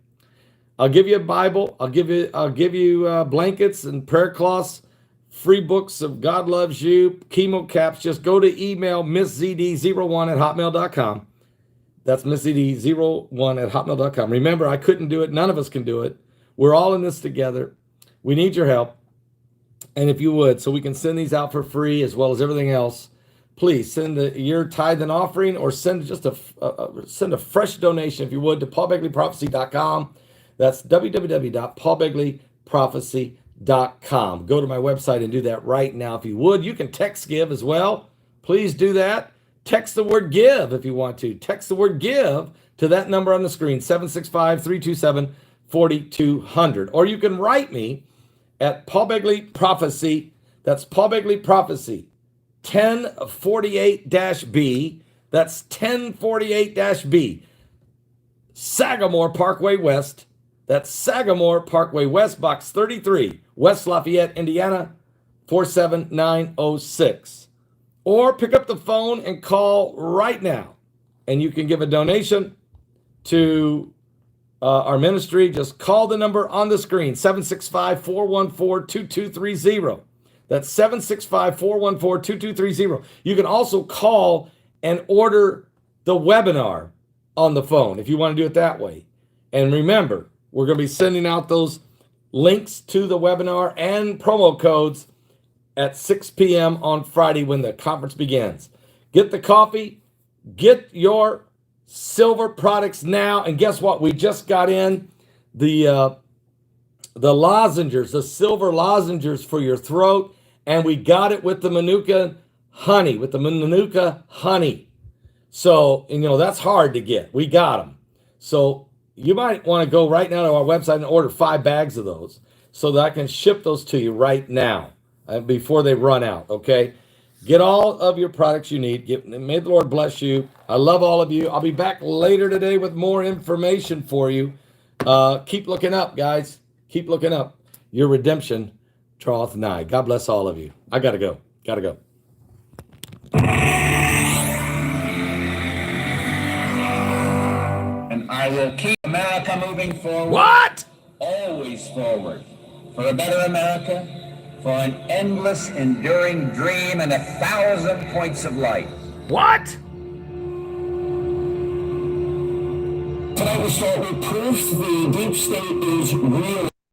I'll give you a Bible. I'll give you blankets and prayer cloths, free books of God Loves You, chemo caps. Just go to email MissZD01@hotmail.com. That's MissZD01@hotmail.com. Remember, I couldn't do it. None of us can do it. We're all in this together. We need your help. And if you would, so we can send these out for free as well as everything else, please send your tithe and offering, or send just send a fresh donation, if you would, to paulbegleyprophecy.com. That's www.paulbegleyprophecy.com. Go to my website and do that right now if you would. You can text give as well. Please do that. Text the word give if you want to. Text the word give to that number on the screen, 765-327-4200. Or you can write me at Paul Begley Prophecy. That's Paul Begley Prophecy, 1048-B. That's 1048-B. Sagamore Parkway West. That's Sagamore Parkway West, Box 33, West Lafayette, Indiana, 47906. Or pick up the phone and call right now, and you can give a donation to our ministry. Just call the number on the screen, 765-414-2230. That's 765-414-2230. You can also call and order the webinar on the phone if you want to do it that way. And remember, we're going to be sending out those links to the webinar and promo codes at 6 p.m. on Friday when the conference begins. Get the coffee, get your silver products now. And guess what? We just got in the lozenges, the silver lozenges for your throat. And we got it with the Manuka honey, So, that's hard to get. We got them. So you might want to go right now to our website and order 5 bags of those so that I can ship those to you right now before they run out, okay? Get all of your products you need. May the Lord bless you. I love all of you. I'll be back later today with more information for you. Keep looking up, guys. Keep looking up. Your redemption draweth nigh. God bless all of you. I got to go. I will keep America moving forward. What? Always forward. For a better America, for an endless, enduring dream and 1,000 points of light. What? Tonight we start with proof the deep state is real.